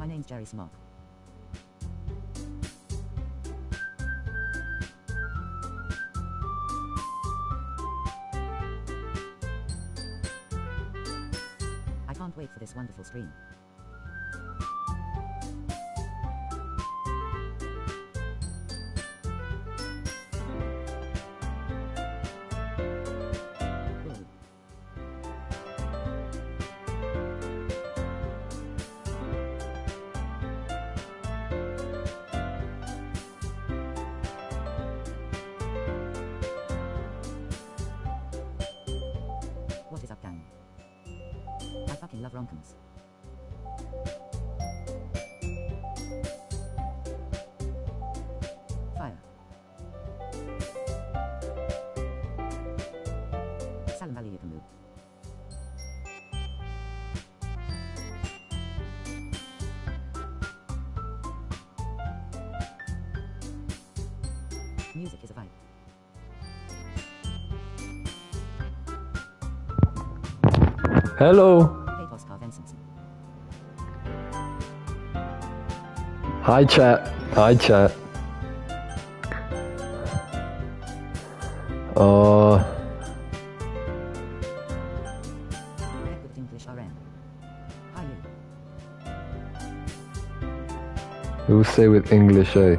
My name's Jerry Smock. I can't wait for this wonderful stream. What is up, gang? I fucking love romcoms. Fire. Salam alaikum. Music is a vibe. Hello. Hey, Oscar Vincent. Hi chat. Hi chat. Good English RN. How are you? Who will say with English, eh?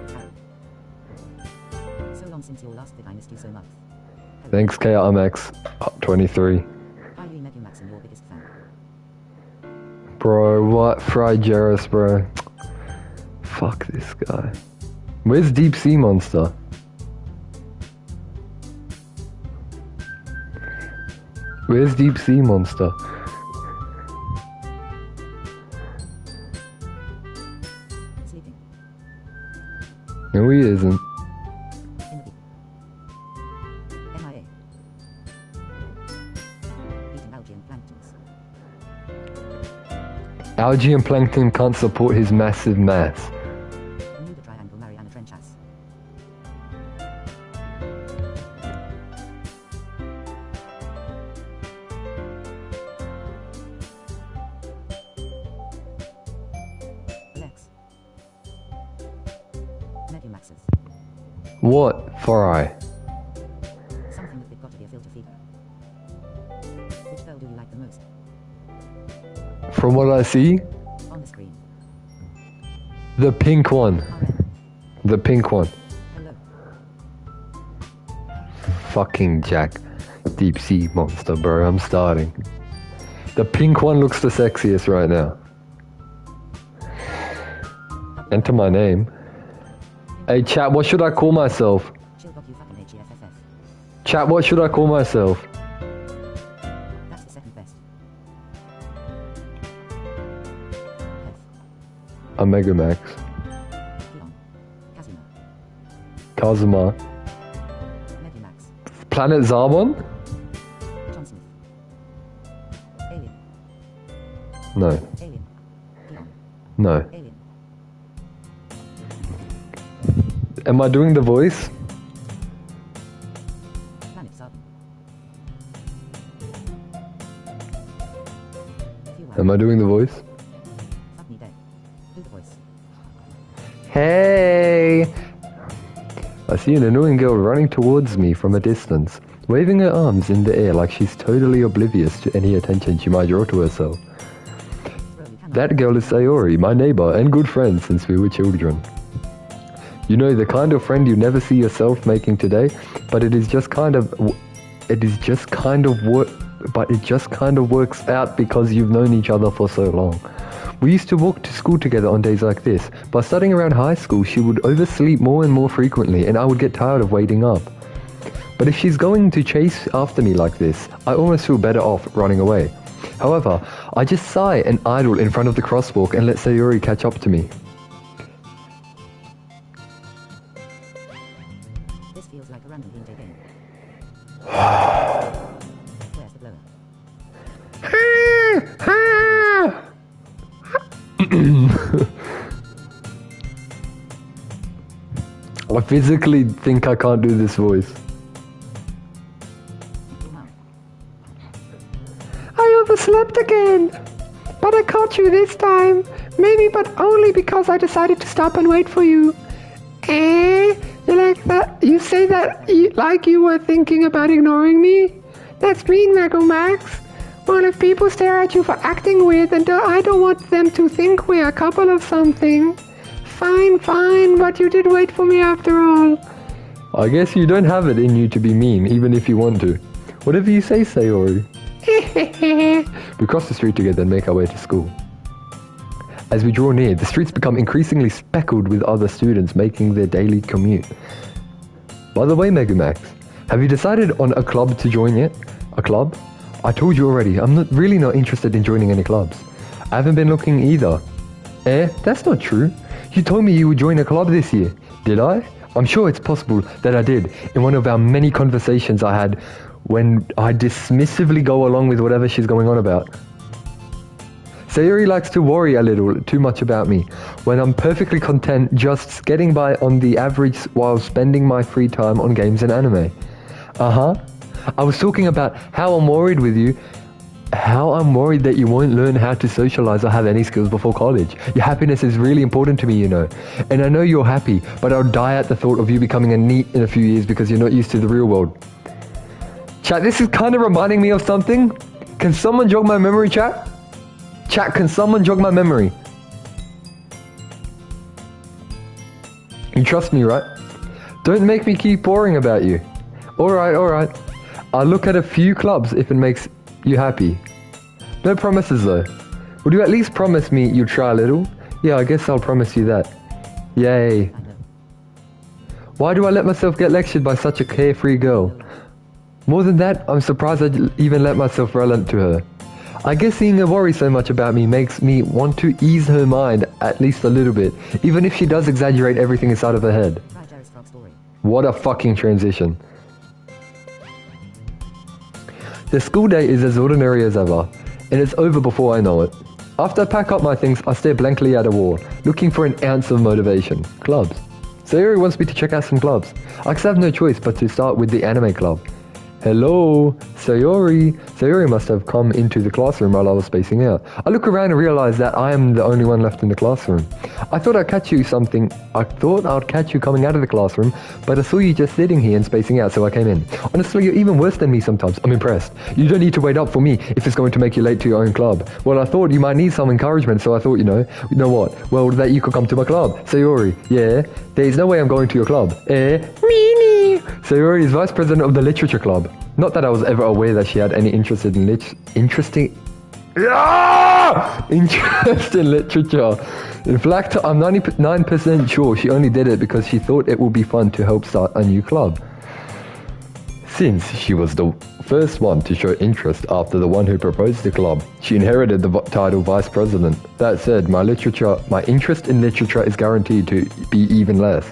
So long since your last vid, I missed you so much. Hello. Thanks KRMX. Up 23. Hi, you met you Max and your biggest fan. Bro, what? Fried Jarrus, bro. Fuck this guy. Where's Deep Sea Monster? Where's Deep Sea Monster? Sleeping. No, he isn't. In the deep. MIA. Eating algae and planktons. Algae and plankton can't support his massive mass. Bermuda Triangle Mariana Trenchas. Alex. Medimaxes. What? Fry. Something that they've got to be a filter feeder. Which girl do you like the most? From what I see, On the screen. the pink one. RN. The pink one. Hello. Fucking Jack. Deep Sea Monster, bro. I'm starting. The pink one looks the sexiest right now. Enter my name. Hey, chat, what should I call myself? Chillbop, you fucking HEFFF. Chat, what should I call myself? That's the second best. F. A Megamax. Elon. Kazuma. Kazuma. Medimax. Planet Zarbon? John Smith. Alien. No. Alien. Elon. No. Alien. Am I doing the voice? Planet Sardin. Am I doing the voice? Fuck me dead. Do the voice. Hey! I see an annoying girl running towards me from a distance, waving her arms in the air like she's totally oblivious to any attention she might draw to herself. Bro, you cannot. That girl is Sayori, my neighbor and good friend since we were children. You know, the kind of friend you never see yourself making today, but it just kind of works out because you've known each other for so long. We used to walk to school together on days like this. By studying around high school, she would oversleep more and more frequently, and I would get tired of waiting up. But if she's going to chase after me like this, I almost feel better off running away. However, I just sigh and idle in front of the crosswalk and let Sayori catch up to me. This feels like a random game game. Where's the blower? I physically think I can't do this voice. I overslept again, but I caught you this time. Maybe, but only because I decided to stop and wait for you. You like that? You say that like you were thinking about ignoring me? That's mean, Mago Max. Well, if people stare at you for acting weird, then I don't want them to think we're a couple of something. Fine, but you did wait for me after all. I guess you don't have it in you to be mean, even if you want to. Whatever you say, Sayori. We cross the street together and make our way to school. As we draw near, the streets become increasingly speckled with other students making their daily commute. By the way, Megamax, have you decided on a club to join yet? A club? I told you already, I'm really not interested in joining any clubs. I haven't been looking either. That's not true. You told me you would join a club this year. Did I? I'm sure it's possible that I did in one of our many conversations I had when I dismissively go along with whatever she's going on about. Sayori likes to worry a little too much about me, when I'm perfectly content just getting by on the average while spending my free time on games and anime. I was talking about how I'm worried that you won't learn how to socialize or have any skills before college. Your happiness is really important to me, you know. And I know you're happy, but I'll die at the thought of you becoming a NEET in a few years because you're not used to the real world. Chat, this is kind of reminding me of something. Can someone jog my memory, chat? Chat, can someone jog my memory? You trust me, right? Don't make me keep boring about you. Alright. I'll look at a few clubs if it makes you happy. No promises though. Would you at least promise me you'll try a little? Yeah, I guess I'll promise you that. Yay. Why do I let myself get lectured by such a carefree girl? More than that, I'm surprised I'd even let myself relent to her. I guess seeing her worry so much about me makes me want to ease her mind at least a little bit, even if she does exaggerate everything inside of her head. What a fucking transition. The school day is as ordinary as ever, and it's over before I know it. After I pack up my things, I stare blankly at a wall, looking for an ounce of motivation. Clubs. Sayori wants me to check out some clubs. I guess I have no choice but to start with the anime club. Hello, Sayori. Sayori must have come into the classroom while I was spacing out. I look around and realize that I am the only one left in the classroom. I thought I'd catch you coming out of the classroom, but I saw you just sitting here and spacing out, so I came in. Honestly, you're even worse than me sometimes. I'm impressed. You don't need to wait up for me if it's going to make you late to your own club. Well, I thought you might need some encouragement, so I thought, you know what? Well, that you could come to my club. Sayori, yeah? There's no way I'm going to your club. Meanie. Sayori is vice president of the literature club. Not that I was ever aware that she had any interest in interest in literature. In fact, I'm 99% sure she only did it because she thought it would be fun to help start a new club. Since she was the first one to show interest after the one who proposed the club, she inherited the title vice president. That said, my interest in literature is guaranteed to be even less.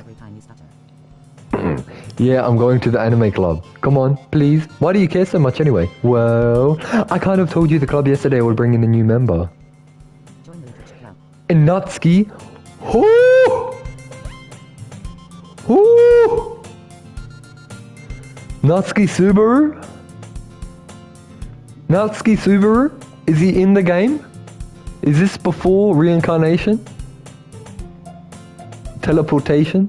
Yeah, I'm going to the anime club. Come on, please. Why do you care so much anyway? Well, I kind of told you the club yesterday will bring in a new member. Join the literature club. And Natsuki. Natsuki Subaru? Natsuki Subaru? Is he in the game? Is this before reincarnation? Teleportation?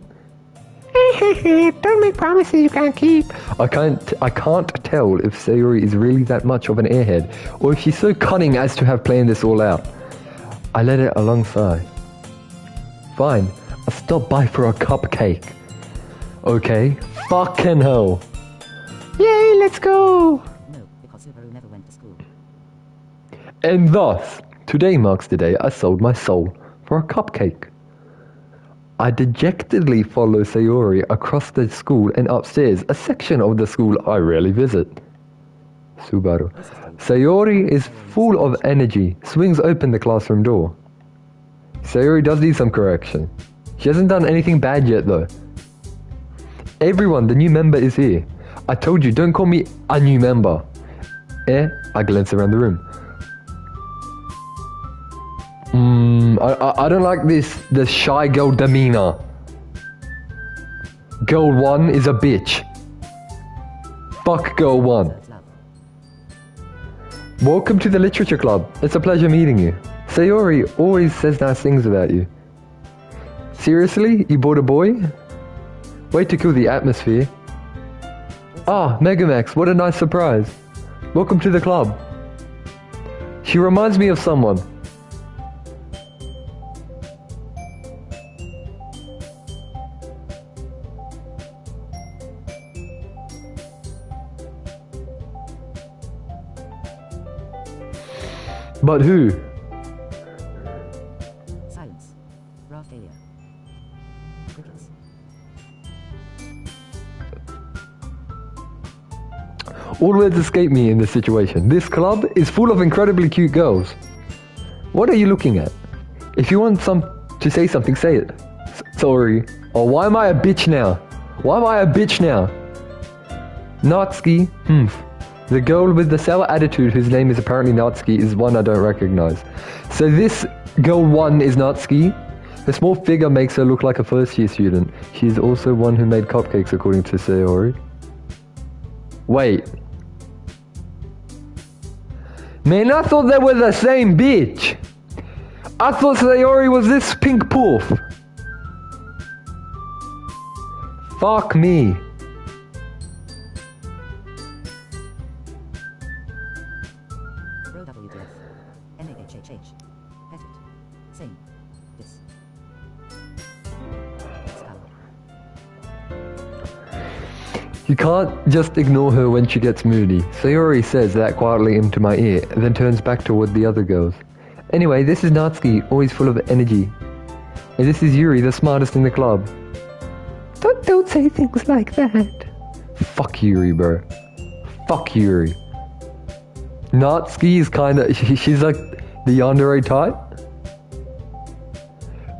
Don't make promises you can't keep. I can't tell if Sayori is really that much of an airhead, or if she's so cunning as to have planned this all out. I let it alongside. Fine, I'll stop by for a cupcake. Okay, fucking hell. Yay, let's go! No, because Subaru never went to school. And thus, today marks the day I sold my soul for a cupcake. I dejectedly follow Sayori across the school and upstairs, a section of the school I rarely visit. Subaru. Sayori is full of energy, swings open the classroom door. Sayori does need some correction. She hasn't done anything bad yet though. Everyone, the new member is here. I told you, don't call me a new member. I glance around the room. I don't like the shy girl demeanor. Girl 1 is a bitch. Fuck girl 1. Welcome to the literature club. It's a pleasure meeting you. Sayori always says nice things about you. Seriously? You bought a boy? Way to kill the atmosphere. Ah, Megamax, what a nice surprise. Welcome to the club. She reminds me of someone. But who? Silence. Raw failure. Crickets. All words escape me in this situation. This club is full of incredibly cute girls. What are you looking at? If you want to say something, say it. Sorry. Oh, why am I a bitch now? Why am I a bitch now? Natsuki. The girl with the sour attitude whose name is apparently Natsuki is one I don't recognize. So this girl 1 is Natsuki. Her small figure makes her look like a first-year student. She is also one who made cupcakes according to Sayori. Wait. Man, I thought they were the same bitch. I thought Sayori was this pink poof. Fuck me. Row WTF. NAHHH. Pet it. Same. This. Skull. You can't just ignore her when she gets moody. Sayori says that quietly into my ear, then turns back toward the other girls. Anyway, this is Natsuki, always full of energy. And this is Yuri, the smartest in the club. Don't say things like that. Fuck Yuri, bro. Fuck Yuri. Natsuki is kinda, she's like the yandere type.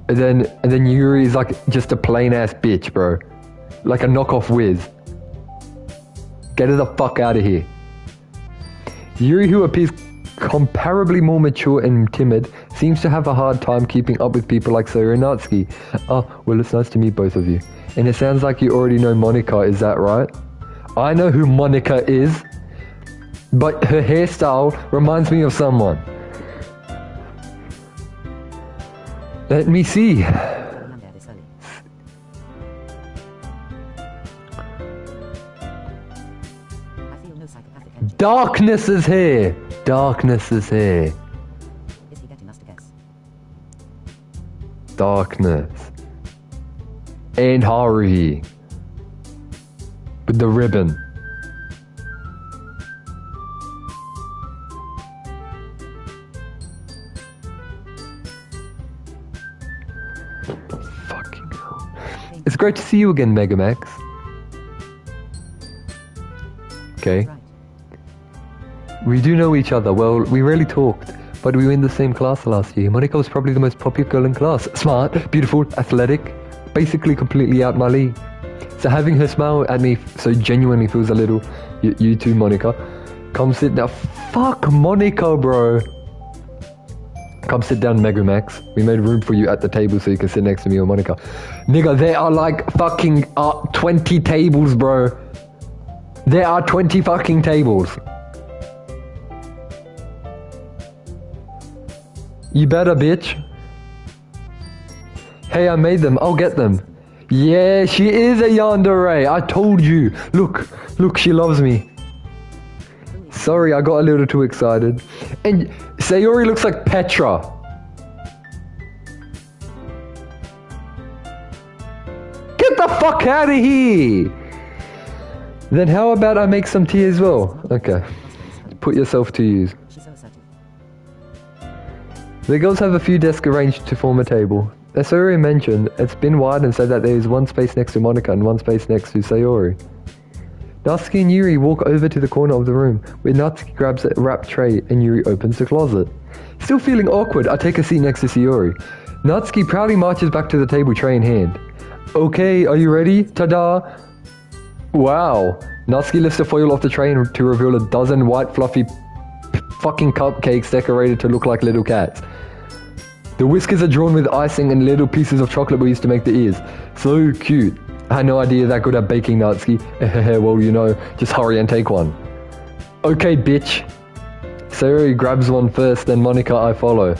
And then Yuri is like just a plain ass bitch, bro. Like a knockoff Wiz. Get her the fuck out of here. Yuri, who appears comparably more mature and timid, seems to have a hard time keeping up with people like Sayori and Natsuki. Oh, well, it's nice to meet both of you. And it sounds like you already know Monica, is that right? I know who Monica is, but her hairstyle reminds me of someone. Let me see. Remember this early. I feel no psychopathic energy. Darkness is here. Darkness is here. Is he getting us to guess? Darkness. And Haruhi. With the ribbon. Fucking hell. It's great to see you again, Megamax. Okay. Right. We do know each other. Well, we rarely talked, but we were in the same class last year. Monica was probably the most popular girl in class. Smart, beautiful, athletic, basically completely out my league. So having her smile at me so genuinely feels a little, you too, Monica. Come sit down. Fuck Monica, bro. Come sit down, Megamax. We made room for you at the table so you can sit next to me or Monica. Nigga, there are like fucking 20 tables, bro. There are 20 fucking tables. You better, bitch. Hey, I made them. I'll get them. Yeah, she is a yandere. I told you. Look, she loves me. Sorry, I got a little too excited. And Sayori looks like Petra. Get the fuck out of here. Then how about I make some tea as well? Okay. Put yourself to use. She's so assertive. The girls have a few desks arranged to form a table. As Sayori mentioned, it's been widened so that there is one space next to Monica and one space next to Sayori. Natsuki and Yuri walk over to the corner of the room, where Natsuki grabs a wrapped tray and Yuri opens the closet. Still feeling awkward, I take a seat next to Sayori. Natsuki proudly marches back to the table, tray in hand. Okay, are you ready? Ta-da! Wow. Natsuki lifts the foil off the tray to reveal a dozen white fluffy fucking cupcakes decorated to look like little cats. The whiskers are drawn with icing and little pieces of chocolate we used to make the ears. So cute. I had no idea that good at baking, Natsuki. Well, you know, just hurry and take one. Okay, bitch. Sayori grabs one first, then Monica I follow.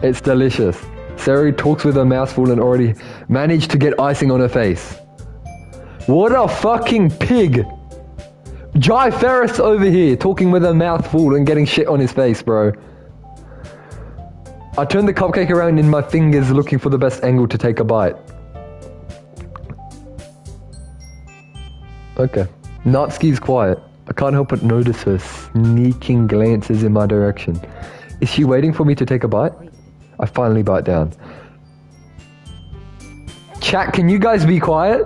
It's delicious. Sayori talks with her mouth full and already managed to get icing on her face. What a fucking pig! Jai Ferris over here talking with her mouth full and getting shit on his face, bro. I turned the cupcake around in my fingers looking for the best angle to take a bite. Okay. Natsuki's quiet. I can't help but notice her sneaking glances in my direction. Is she waiting for me to take a bite? I finally bite down. Chat, can you guys be quiet?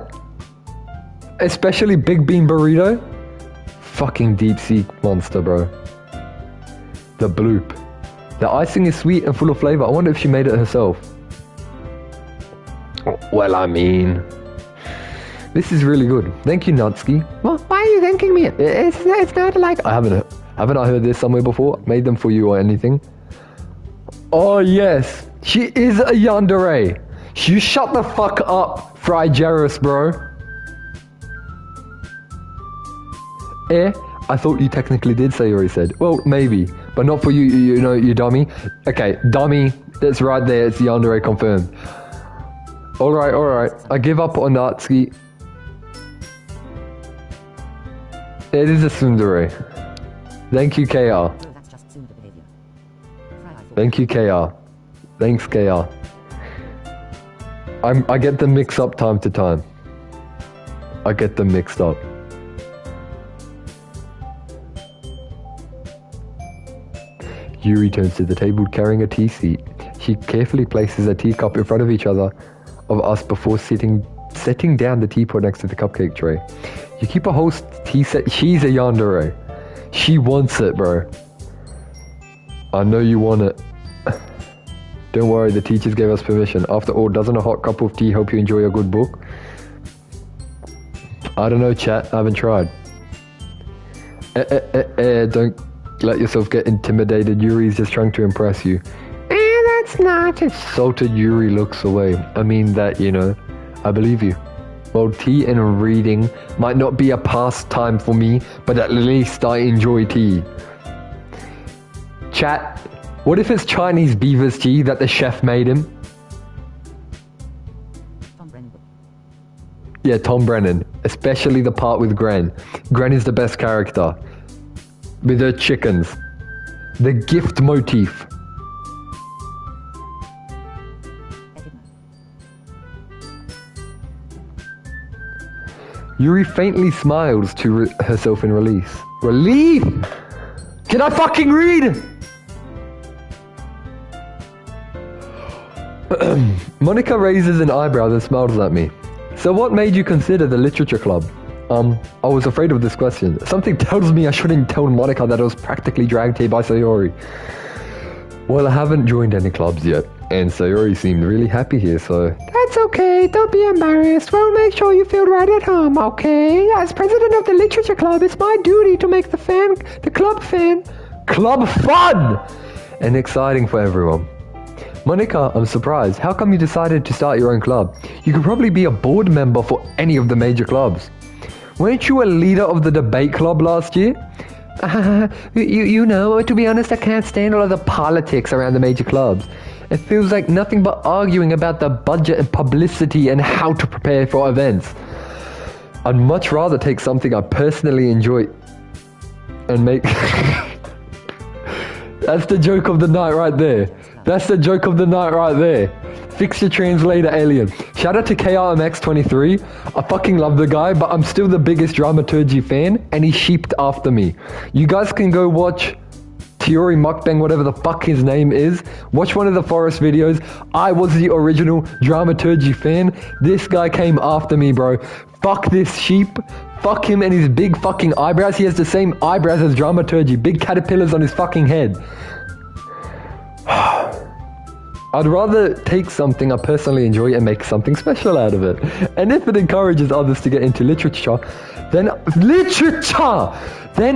Especially Big Bean Burrito? Fucking deep sea monster, bro. The bloop. The icing is sweet and full of flavor. I wonder if she made it herself. Well, I mean... This is really good. Thank you, Natsuki. Well, why are you thanking me? It's not like... Haven't I heard this somewhere before? Made them for you or anything? Oh, yes. She is a yandere. You shut the fuck up, Fry Jarrus, bro. I thought you technically did say you already said. Well, maybe. But not for you, you know, you dummy. Okay, dummy. That's right there. It's yandere confirmed. Alright. I give up on Natsuki. It is a tsundere. Thank you, KR. Oh, that's just tsundere behavior. Thank you, KR. Thanks, KR. I get them mixed up time to time. I get them mixed up. Yuri turns to the table carrying a tea seat. She carefully places a teacup in front of each other of us before setting down the teapot next to the cupcake tray. You keep a whole tea set. She's a yandere. She wants it, bro. I know you want it. Don't worry, the teachers gave us permission. After all, doesn't a hot cup of tea help you enjoy a good book? I don't know, chat. I haven't tried. Don't let yourself get intimidated. Yuri's just trying to impress you. That's not... Insulted Yuri looks away. I mean that, you know. I believe you. Well, tea and reading might not be a pastime for me, but at least I enjoy tea. Chat, what if it's Chinese beaver's tea that the chef made him? Tom Brennan. Yeah, Tom Brennan. Especially the part with Gren. Gren is the best character. With her chickens. The gift motif. Yuri faintly smiles to herself in relief. Relief? Can I fucking read? Monica raises an eyebrow and smiles at me. So what made you consider the literature club? I was afraid of this question. Something tells me I shouldn't tell Monica that I was practically dragged here by Sayori. Well, I haven't joined any clubs yet, and Sayori seemed really happy here, so... That's okay, don't be embarrassed. We'll make sure you feel right at home, okay? As president of the literature club, it's my duty to make the club fun! And exciting for everyone. Monica, I'm surprised. How come you decided to start your own club? You could probably be a board member for any of the major clubs. Weren't you a leader of the debate club last year? You know, to be honest, I can't stand all of the politics around the major clubs. It feels like nothing but arguing about the budget and publicity and how to prepare for events. I'd much rather take something I personally enjoy and make... That's the joke of the night right there. That's the joke of the night right there. Fix your translator, alien. Shout out to KRMX23. I fucking love the guy, but I'm still the biggest dramaturgy fan, and he sheeped after me. You guys can go watch Tiori Mukbang, whatever the fuck his name is. Watch one of the Forest videos. I was the original dramaturgy fan. This guy came after me, bro. Fuck this sheep. Fuck him and his big fucking eyebrows. He has the same eyebrows as dramaturgy. Big caterpillars on his fucking head. I'd rather take something I personally enjoy and make something special out of it. And if it encourages others to get into literature, then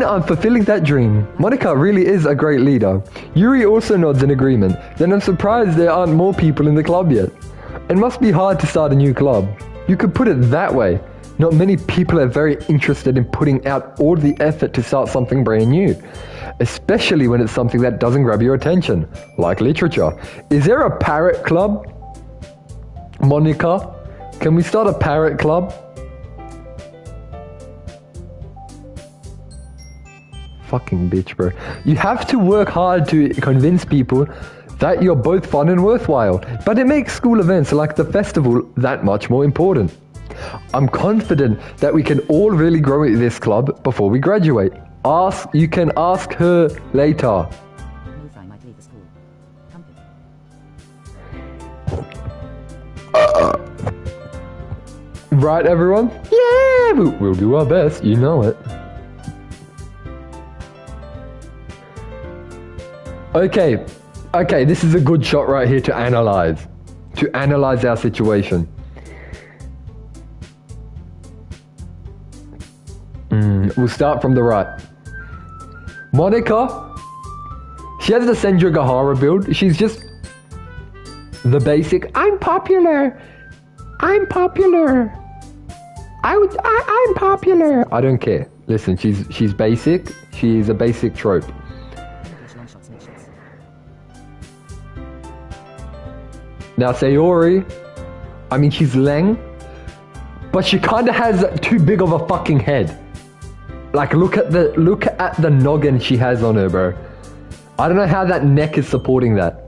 I'm fulfilling that dream. Monica really is a great leader. Yuri also nods in agreement. Then I'm surprised there aren't more people in the club yet. It must be hard to start a new club. You could put it that way. Not many people are very interested in putting out all the effort to start something brand new, especially when it's something that doesn't grab your attention, like literature. Is there a parrot club? Monica, can we start a parrot club? Fucking bitch, bro. You have to work hard to convince people that you're both fun and worthwhile, but it makes school events like the festival that much more important. I'm confident that we can all really grow in this club before we graduate. You can ask her later. Move, I might leave the school. Comfort. Right, everyone? Yeah, we'll do our best, you know it. Okay, this is a good shot right here to analyze our situation. We'll start from the right. Monica, she has the Senju Gahara build. She's just the basic, I'm popular. I'm popular. I don't care. Listen, she's basic. She's a basic trope. English long shots, mid shots. Now Sayori, I mean she's Leng, but she kinda has too big of a fucking head. Like look at the noggin she has on her, bro. I don't know how that neck is supporting that.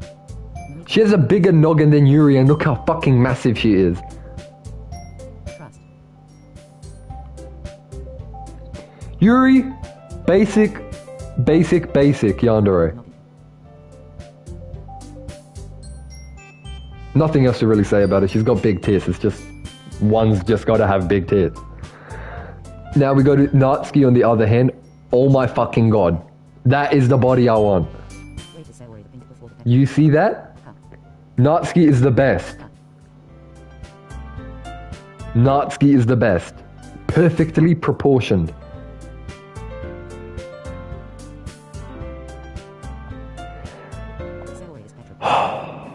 She has a bigger noggin than Yuri, and look how fucking massive she is. Trust. Yuri, basic Yandere. Nothing else to really say about it. She's got big tits. It's just, one's just got to have big tits. Now we go to Natsuki on the other hand. Oh my fucking god. That is the body I want. Wait to say worry the pink before the You see that? Natsuki is the best. Natsuki is the best. Perfectly proportioned. Sayori is petrified.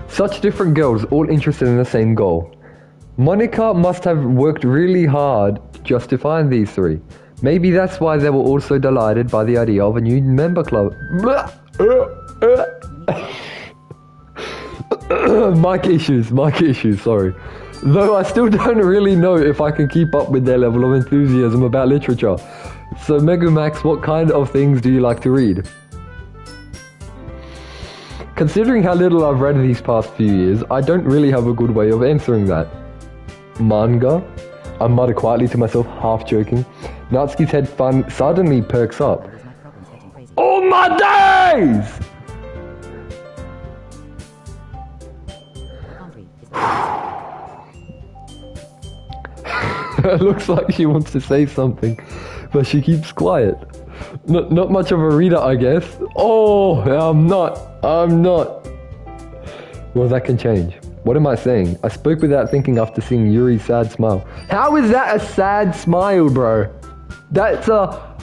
Such different girls, all interested in the same goal. Monica must have worked really hard just to find these three. Maybe that's why they were also delighted by the idea of a new member club. Mic issues, sorry. Though I still don't really know if I can keep up with their level of enthusiasm about literature. So Megumax, what kind of things do you like to read? Considering how little I've read these past few years, I don't really have a good way of answering that. Manga? I mutter quietly to myself, half joking. Natsuki's head fun suddenly perks up. With my problems getting crazy. Oh my days! Can't read. Is It looks like she wants to say something, but she keeps quiet. Not much of a reader, I guess. Oh, I'm not. Well, that can change. What am I saying? I spoke without thinking after seeing Yuri's sad smile. How is that a sad smile, bro? That's a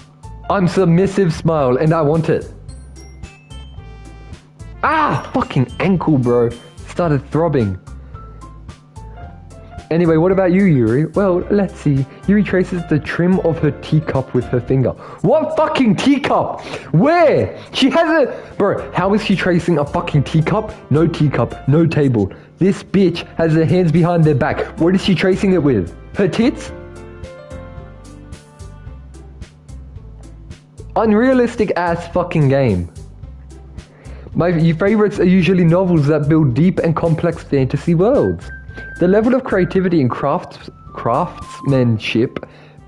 I'm submissive smile and I want it. Ah, fucking ankle, bro. Started throbbing. Anyway, what about you, Yuri? Well, let's see. Yuri traces the trim of her teacup with her finger. What fucking teacup? Where? She has a... Bro, how is she tracing a fucking teacup? No teacup, no table. This bitch has her hands behind their back. What is she tracing it with? Her tits? Unrealistic ass fucking game. My favorites are usually novels that build deep and complex fantasy worlds. The level of creativity and craftsmanship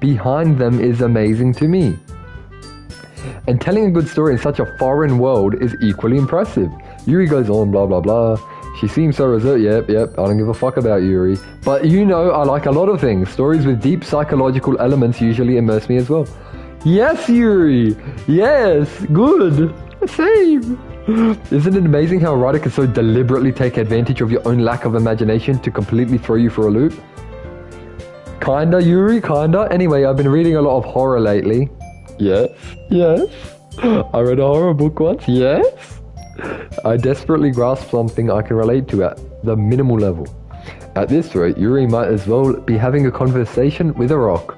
behind them is amazing to me. And telling a good story in such a foreign world is equally impressive. Yuri goes on, blah blah blah. She seems so reserved. Yep, I don't give a fuck about Yuri. But you know, I like a lot of things. Stories with deep psychological elements usually immerse me as well. Yes, Yuri! Yes! Good! Same! Isn't it amazing how a writer can so deliberately take advantage of your own lack of imagination to completely throw you for a loop? Kinda, Yuri, kinda. Anyway, I've been reading a lot of horror lately. Yes. I read a horror book once. Yes. I desperately grasp something I can relate to at the minimal level. At this rate, Yuri might as well be having a conversation with a rock.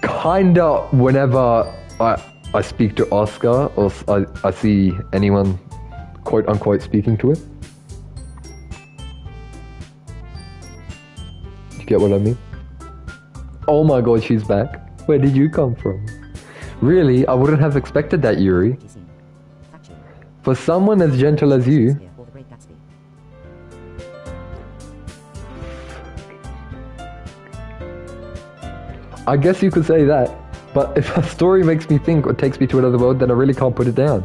Kinda whenever I speak to Oscar or I see anyone quote unquote speaking to him. You get what I mean? Oh my god, she's back. Where did you come from? Really? I wouldn't have expected that, Yuri. For someone as gentle as you. I guess you could say that. But if a story makes me think or takes me to another world, then I really can't put it down.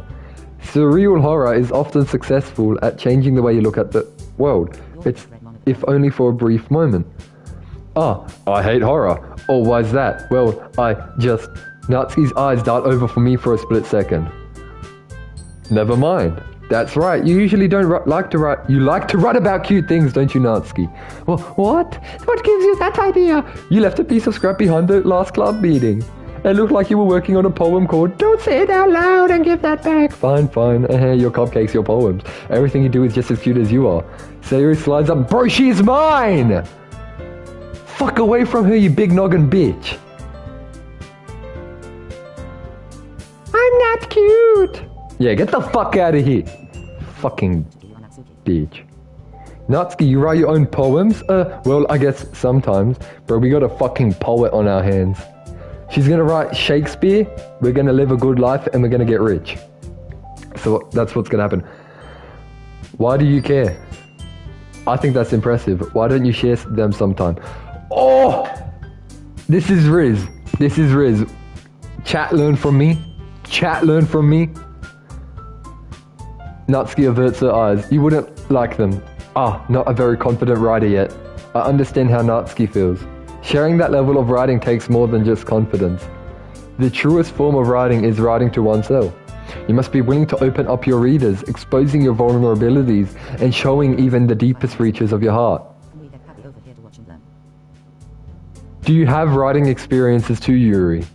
Surreal horror is often successful at changing the way you look at the world. It's if only for a brief moment. Ah, I hate horror. Oh, why's that? Well, Natsuki's eyes dart over for me for a split second. Never mind. That's right. You usually don't like to write. You like to write about cute things, don't you, Natsuki? Well, what? What gives you that idea? You left a piece of scrap behind the last club meeting. It looked like you were working on a poem called "Don't Say It Out Loud and Give That Back." Fine, fine. Your cupcakes, your poems. Everything you do is just as cute as you are. Sayuri slides up. Bro, she's mine! Fuck away from her, you big noggin bitch. I'm not cute. Yeah, get the fuck out of here. Fucking bitch. Natsuki, you write your own poems? Well, I guess sometimes. Bro, we got a fucking poet on our hands. She's gonna write Shakespeare, we're gonna live a good life, and we're gonna get rich. So that's what's gonna happen. Why do you care? I think that's impressive. Why don't you share them sometime? Oh! This is Riz. This is Riz. Chat, learn from me. Chat, learn from me. Natsuki averts her eyes. You wouldn't like them. Ah, not a very confident writer yet. I understand how Natsuki feels. Sharing that level of writing takes more than just confidence. The truest form of writing is writing to oneself. You must be willing to open up your readers, exposing your vulnerabilities, and showing even the deepest reaches of your heart. Do you have writing experiences too, Yuri?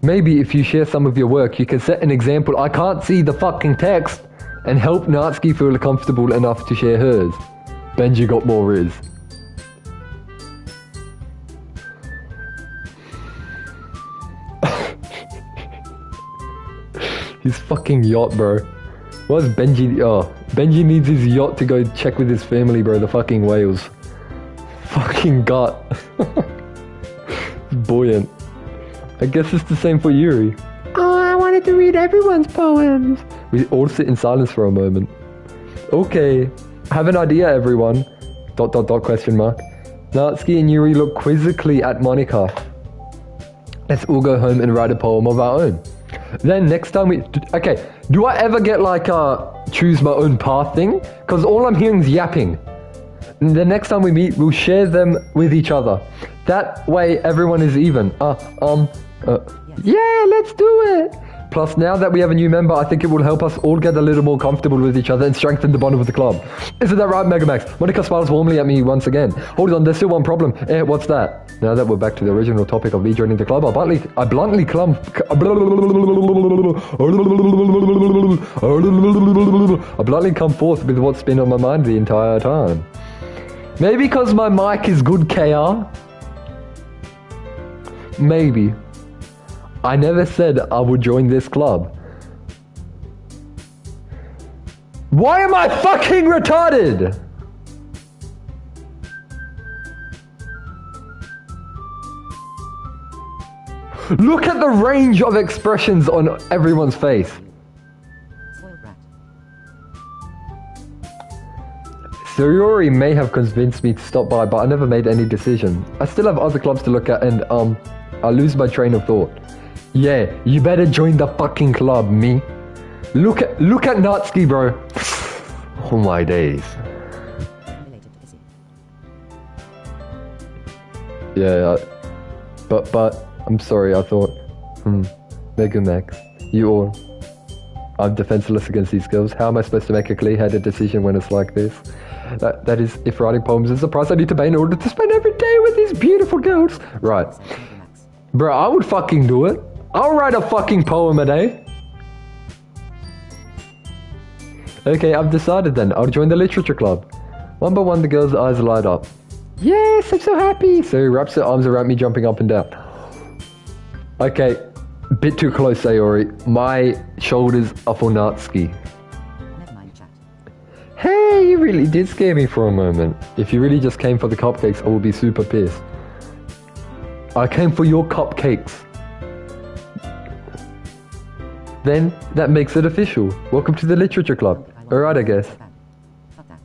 Maybe if you share some of your work, you can set an example. I can't see the fucking text, and help Natsuki feel comfortable enough to share hers. Benji got more Riz. His fucking yacht, bro. What's Benji? Oh, Benji needs his yacht to go check with his family, bro. The fucking whales. Fucking gut. Buoyant. I guess it's the same for Yuri. Oh, I wanted to read everyone's poems. We all sit in silence for a moment. Okay. I have an idea, everyone. ... question mark. Natsuki and Yuri look quizzically at Monika. Let's all go home and write a poem of our own. Then next time we... Okay, do I ever get like a choose my own path thing? Because all I'm hearing is yapping. And the next time we meet, we'll share them with each other. That way everyone is even. Yeah, let's do it! Plus, now that we have a new member, I think it will help us all get a little more comfortable with each other and strengthen the bond with the club. Isn't that right, Megamax? Monika smiles warmly at me once again. Hold on, there's still one problem. What's that? Now that we're back to the original topic of me joining the club, I bluntly come forth with what's been on my mind the entire time. Maybe because my mic is good KR? Maybe. I never said I would join this club. Why am I fucking retarded? Look at the range of expressions on everyone's face. Sayuri may have convinced me to stop by, but I never made any decision. I still have other clubs to look at and, I lose my train of thought. Yeah, you better join the fucking club, me. Look at Natsuki, bro. Oh my days. Yeah, but I'm sorry, I thought, Mega Max, you all. I'm defenseless against these girls. How am I supposed to make a clear-headed decision when it's like this? That is, if writing poems is the price I need to pay in order to spend every day with these beautiful girls. Right. Bro, I would fucking do it. I'll write a fucking poem a day. Okay, I've decided then. I'll join the literature club. One by one, the girl's eyes light up. Yes, I'm so happy. So he wraps her arms around me, jumping up and down. Okay, bit too close, Sayori. My shoulders are for Natsuki. Never mind, chat. Hey, you really did scare me for a moment. If you really just came for the cupcakes, I would be super pissed. I came for your cupcakes. Then, that makes it official. Welcome to the literature club. Alright, I guess. Fuck that.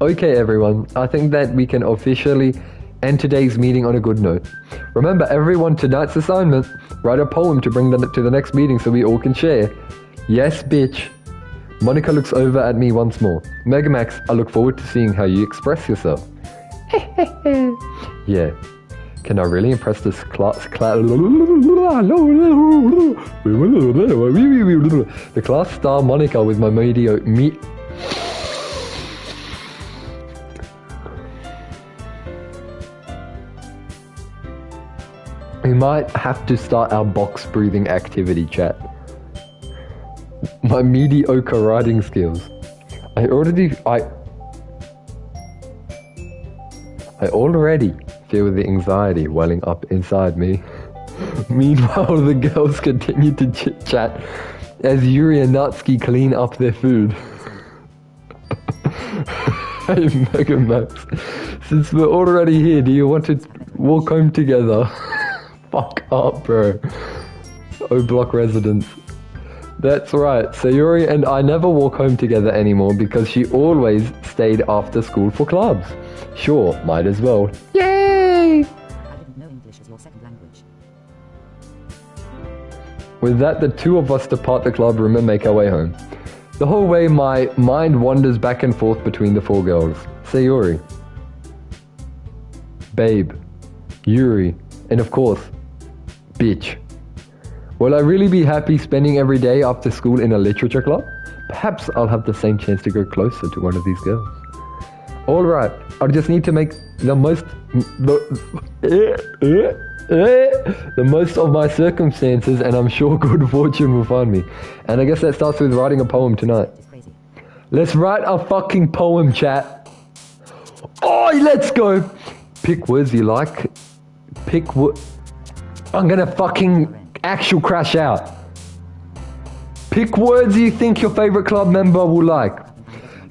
Okay, everyone. I think that we can officially end today's meeting on a good note. Remember, everyone, tonight's assignment, write a poem to bring them to the next meeting so we all can share. Yes, bitch. Monica looks over at me once more. Megamax, I look forward to seeing how you express yourself. Yeah. Can I really impress this class? The class star Monica with my We might have to start our box breathing activity, chat. My mediocre writing skills. I already feel the anxiety welling up inside me. Meanwhile, the girls continue to chit-chat as Yuri and Natsuki clean up their food. Hey, Megamax, since we're already here, do you want to walk home together? Fuck up, bro. O Block residents. That's right, Sayori and I never walk home together anymore because she always stayed after school for clubs. Sure, might as well. Yay! I didn't know English is your second language. With that, the two of us depart the club room and make our way home. The whole way, my mind wanders back and forth between the four girls. Sayori, Babe, Yuri, and of course, bitch. Will I really be happy spending every day after school in a literature club? Perhaps I'll have the same chance to go closer to one of these girls. Alright, I just need to make the most of my circumstances, and I'm sure good fortune will find me. And I guess that starts with writing a poem tonight. It's crazy. Let's write a fucking poem, chat. Oh, let's go. Pick words you like. I'm gonna fucking actual crash out. Pick words you think your favorite club member will like.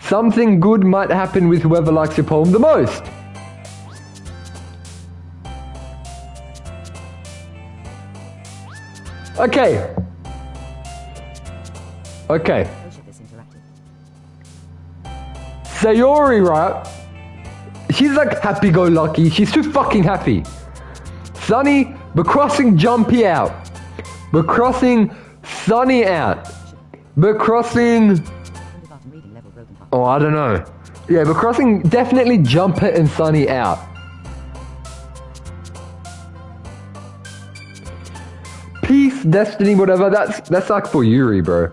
Something good might happen with whoever likes your poem the most. Okay. Oh shit, this interactive. Sayori, right? She's like happy-go-lucky. She's too fucking happy. Sunny, we're crossing Jumpy out. We're crossing Sunny out. We're crossing... Kindergarten reading level broken heart. Oh, I don't know. Yeah, we're crossing definitely Jumper and Sunny out. Peace, destiny, whatever. That's like for Yuri, bro.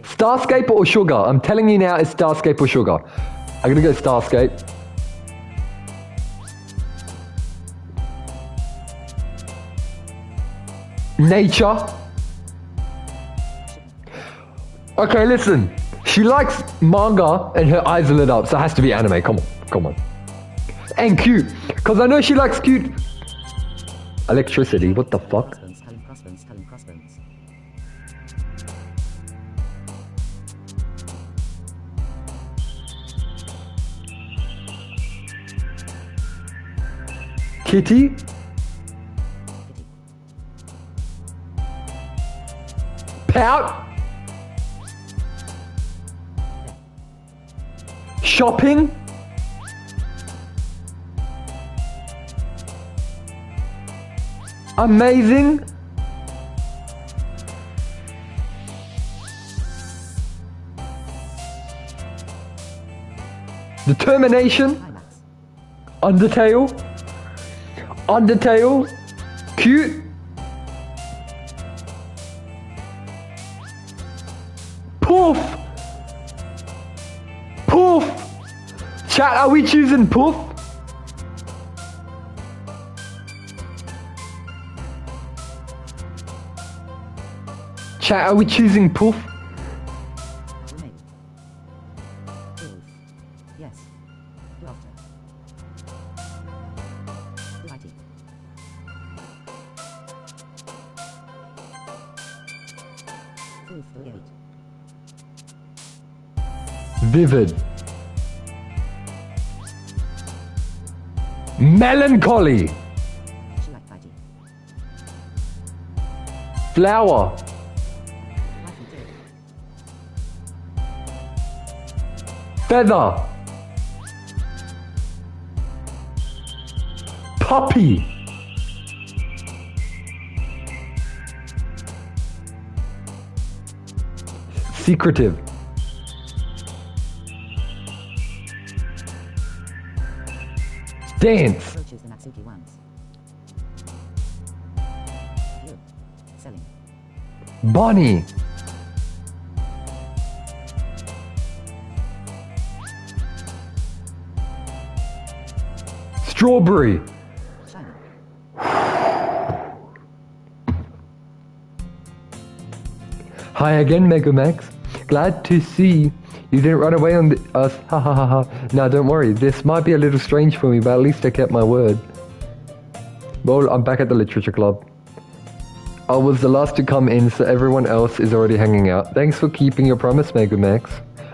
Starscape or Sugar? I'm telling you now, it's Starscape or Sugar. I'm gonna go Starscape. Nature. Okay, listen. She likes manga and her eyes are lit up, so it has to be anime. Come on, come on. And cute, because I know she likes cute. Electricity, what the fuck? Crossbones, Cullen crossbones, Cullen crossbones. Kitty? Pout? Shopping? Amazing? Determination? Climax. Undertale? Undertale? Cute? Poof! Poof! Chat, are we choosing Poof? Chat, are we choosing poof? Maybe. Wolf. Yes. Laughter. Righty. Wolf 38. Vivid. Melancholy. She like righty. Flower. Life and dead. Feather. Puppy. Secretive. Dance. Approaches the Natsuki ones. You. Selling. Bonnie. Strawberry. China. Hi again, Megamax. Glad to see you didn't run away on us. Ha ha ha ha. Now don't worry, this might be a little strange for me, but at least I kept my word. Well, I'm back at the literature club. I was the last to come in, so everyone else is already hanging out. Thanks for keeping your promise, Megamax.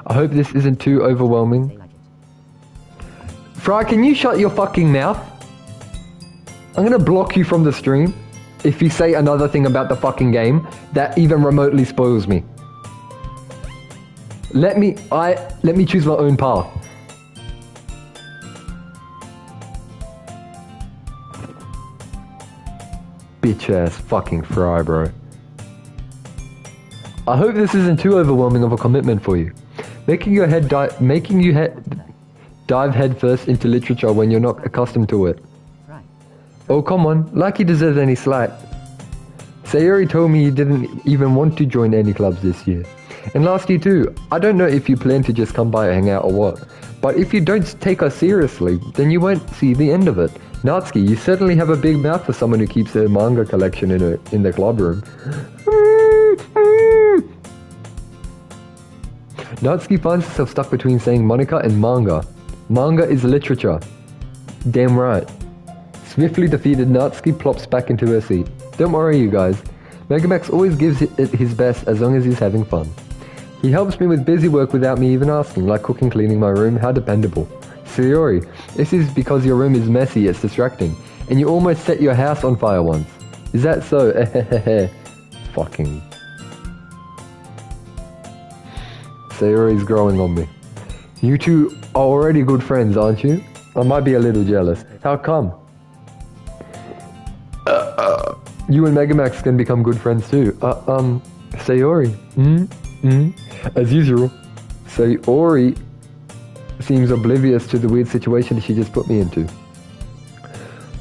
I hope this isn't too overwhelming. They like it. Fry, can you shut your fucking mouth? I'm gonna block you from the stream if you say another thing about the fucking game that even remotely spoils me. Let me choose my own path. Bitch ass fucking Fry, bro. I hope this isn't too overwhelming of a commitment for you. Making you dive headfirst into literature when you're not accustomed to it. Right. Oh, come on. Like he deserves any slack. Sayori told me he didn't even want to join any clubs this year. And last year too. I don't know if you plan to just come by and hang out or what. But if you don't take us seriously, then you won't see the end of it. Natsuki, you certainly have a big mouth for someone who keeps their manga collection in the club room. Natsuki finds herself stuck between saying Monica and manga. Manga is literature. Damn right. Swiftly defeated, Natsuki plops back into her seat. Don't worry, you guys. Megamax always gives it his best as long as he's having fun. He helps me with busy work without me even asking, like cooking, cleaning my room. How dependable. Sayori, this is because your room is messy, it's distracting, and you almost set your house on fire once. Is that so? Fucking. Sayori's growing on me. You two are already good friends, aren't you? I might be a little jealous. How come? You and Megamax can become good friends too. Sayori. As usual, Sayori seems oblivious to the weird situation she just put me into.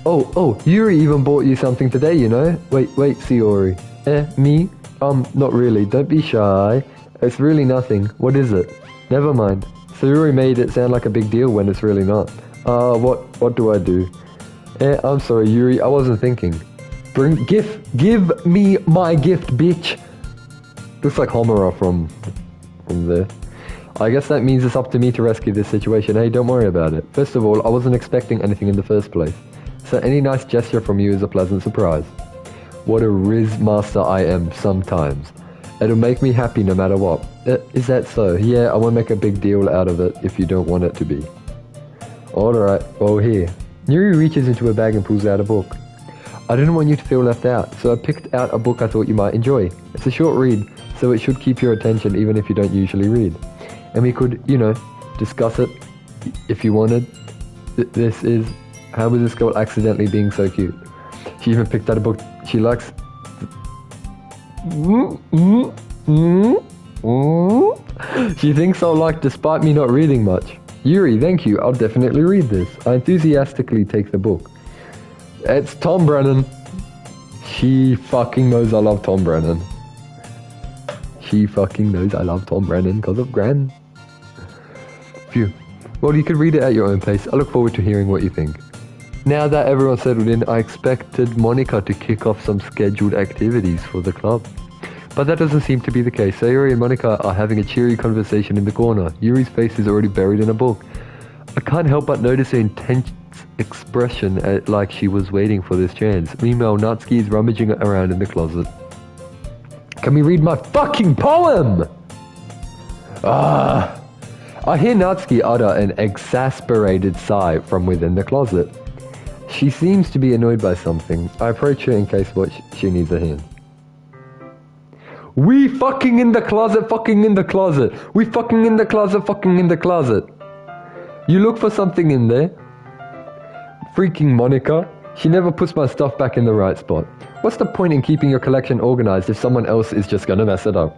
Oh, Yuri even bought you something today, you know? Wait, Sayori. Me? Not really. Don't be shy. It's really nothing. What is it? Never mind. Sayori made it sound like a big deal when it's really not. What do I do? I'm sorry, Yuri. I wasn't thinking. Give me my gift, bitch. Looks like Homura from there. I guess that means it's up to me to rescue this situation. Hey, don't worry about it. First of all, I wasn't expecting anything in the first place. So any nice gesture from you is a pleasant surprise. What a Riz master I am sometimes. It'll make me happy no matter what. Is that so? Yeah, I won't make a big deal out of it if you don't want it to be. Alright, well here. Yuri reaches into her bag and pulls out a book. I didn't want you to feel left out, so I picked out a book I thought you might enjoy. It's a short read, so it should keep your attention even if you don't usually read. And we could, discuss it if you wanted. This is How Was This Girl Accidentally Being So Cute? She even picked out a book she likes. She thinks I'll like despite me not reading much. Yuri, thank you, I'll definitely read this. I enthusiastically take the book. It's Tom Brennan. She fucking knows I love Tom Brennan. She fucking knows I love Tom Brennan because of Gran. Phew. Well, you could read it at your own pace. I look forward to hearing what you think. Now that everyone's settled in, I expected Monica to kick off some scheduled activities for the club. But that doesn't seem to be the case. Sayori and Monica are having a cheery conversation in the corner. Yuri's face is already buried in a book. I can't help but notice her intense expression, like she was waiting for this chance. Meanwhile, Natsuki is rummaging around in the closet. Can we read my fucking poem? I hear Natsuki utter an exasperated sigh from within the closet. She seems to be annoyed by something. I approach her in case she needs a hand. We fucking in the closet, fucking in the closet. We fucking in the closet, fucking in the closet. You look for something in there? Freaking Monica. She never puts my stuff back in the right spot. What's the point in keeping your collection organized if someone else is just gonna mess it up?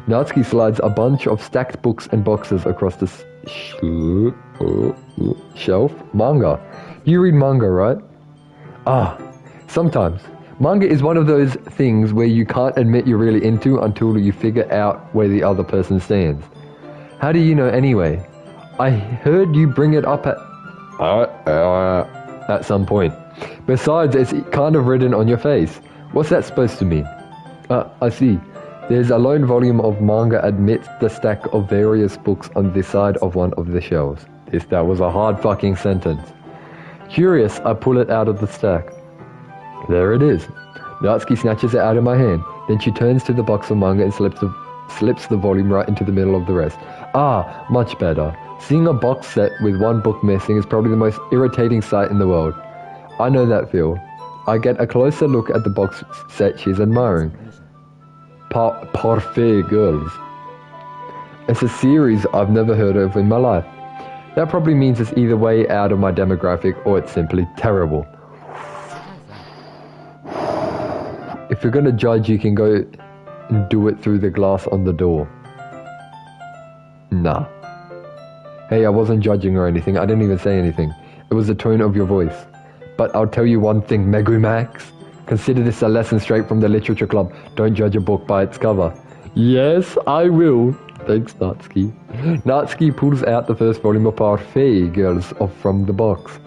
Natsuki slides a bunch of stacked books and boxes across the shelf. Manga. You read manga, right? Sometimes. Manga is one of those things where you can't admit you're really into until you figure out where the other person stands. How do you know anyway? I heard you bring it up at some point. Besides, it's kind of written on your face. What's that supposed to mean? I see. There's a lone volume of manga amidst the stack of various books on the side of one of the shelves. That was a hard fucking sentence. Curious, I pull it out of the stack. There it is. Natsuki snatches it out of my hand. Then she turns to the box of manga and slips the volume right into the middle of the rest. Much better. Seeing a box set with one book missing is probably the most irritating sight in the world. I know that feel. I get a closer look at the box set she's admiring. Parfait Girls. It's a series I've never heard of in my life. That probably means it's either way out of my demographic or it's simply terrible. If you're gonna judge, you can go and do it through the glass on the door. Nah. Hey, I wasn't judging or anything. I didn't even say anything. It was the tone of your voice. But I'll tell you one thing, Megumax. Consider this a lesson straight from the literature club. Don't judge a book by its cover. Yes, I will. Thanks, Natsuki. Natsuki pulls out the first volume of Parfait Girls from the box.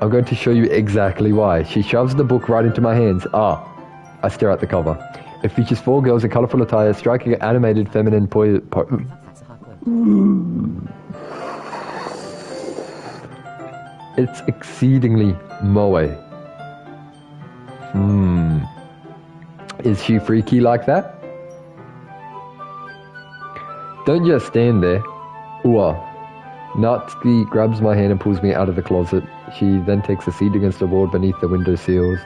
I'm going to show you exactly why. She shoves the book right into my hands. I stare at the cover. It features 4 girls in colorful attire, striking an animated feminine That's a hard word. It's exceedingly moe. Is she freaky like that? Don't just stand there. Natsuki grabs my hand and pulls me out of the closet. She then takes a seat against the wall beneath the window sills.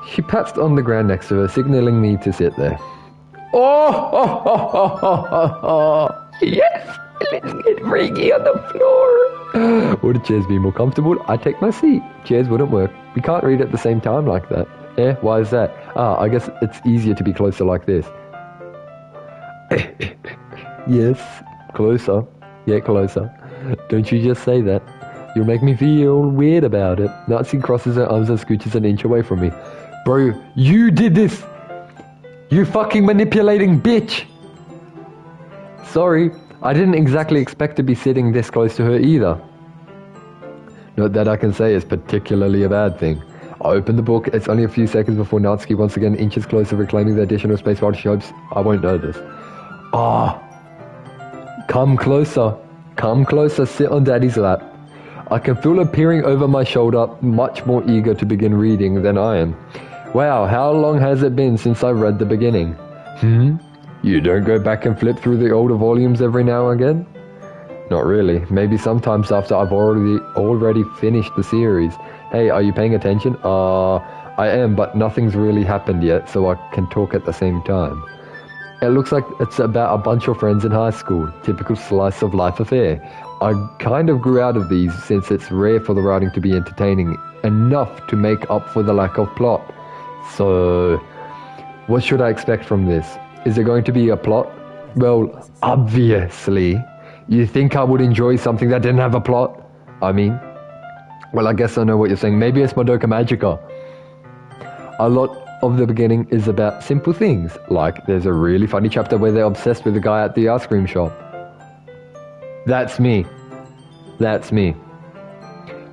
She pats on the ground next to her, signaling me to sit there. Yes! Let's get freaky on the floor! Would the chairs be more comfortable? I take my seat. Chairs wouldn't work. We can't read at the same time like that. Why is that? I guess it's easier to be closer like this. Yes, closer. Yeah, closer. Don't you just say that. You'll make me feel weird about it. Natsuki crosses her arms and scooches an inch away from me. Bro, you did this! You fucking manipulating bitch! Sorry, I didn't exactly expect to be sitting this close to her either. Not that I can say is particularly a bad thing. I open the book. It's only a few seconds before Natsuki once again inches closer, reclaiming the additional space while she hopes I won't notice. Come closer. Come closer, sit on Daddy's lap. I can feel her peering over my shoulder, much more eager to begin reading than I am. Wow, how long has it been since I read the beginning? You don't go back and flip through the older volumes every now and again? Not really. Maybe sometimes after I've already finished the series. Hey, are you paying attention? I am, but nothing's really happened yet, so I can talk at the same time. It looks like it's about a bunch of friends in high school. Typical slice of life affair. I kind of grew out of these since it's rare for the writing to be entertaining enough to make up for the lack of plot. So, what should I expect from this? Is there going to be a plot? Well, obviously. You think I would enjoy something that didn't have a plot? I mean, well, I guess I know what you're saying. Maybe it's Madoka Magica. A lot of the beginning is about simple things, like there's a really funny chapter where they're obsessed with the guy at the ice cream shop. That's me. That's me.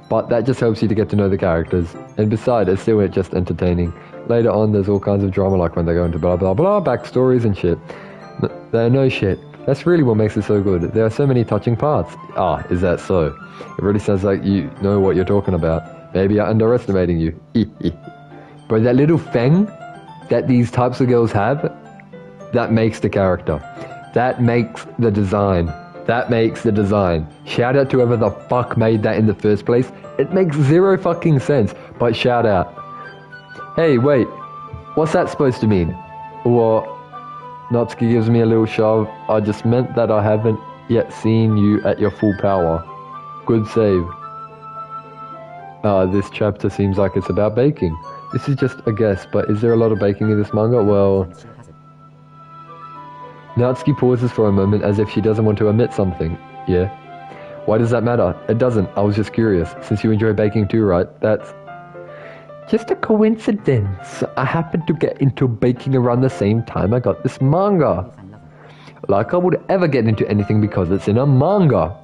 But that just helps you to get to know the characters. And besides, it's still just entertaining. later on there's all kinds of drama, like when they go into blah blah blah, backstories and shit. No shit. That's really what makes it so good. There are so many touching parts. Ah, is that so? It really sounds like you know what you're talking about. Maybe I'm underestimating you. But that little fang that these types of girls have, that makes the character. That makes the design. That makes the design. Shout out to whoever the fuck made that in the first place. It makes zero fucking sense, but shout out. Hey, wait. What's that supposed to mean? What? Natsuki gives me a little shove. I just meant that I haven't yet seen you at your full power. Good save. This chapter seems like it's about baking. This is just a guess, but is there a lot of baking in this manga? Well... Natsuki pauses for a moment as if she doesn't want to admit something. Yeah. Why does that matter? It doesn't. I was just curious. Since you enjoy baking too, right? That's... just a coincidence. I happened to get into baking around the same time I got this manga. Like I would ever get into anything because it's in a manga.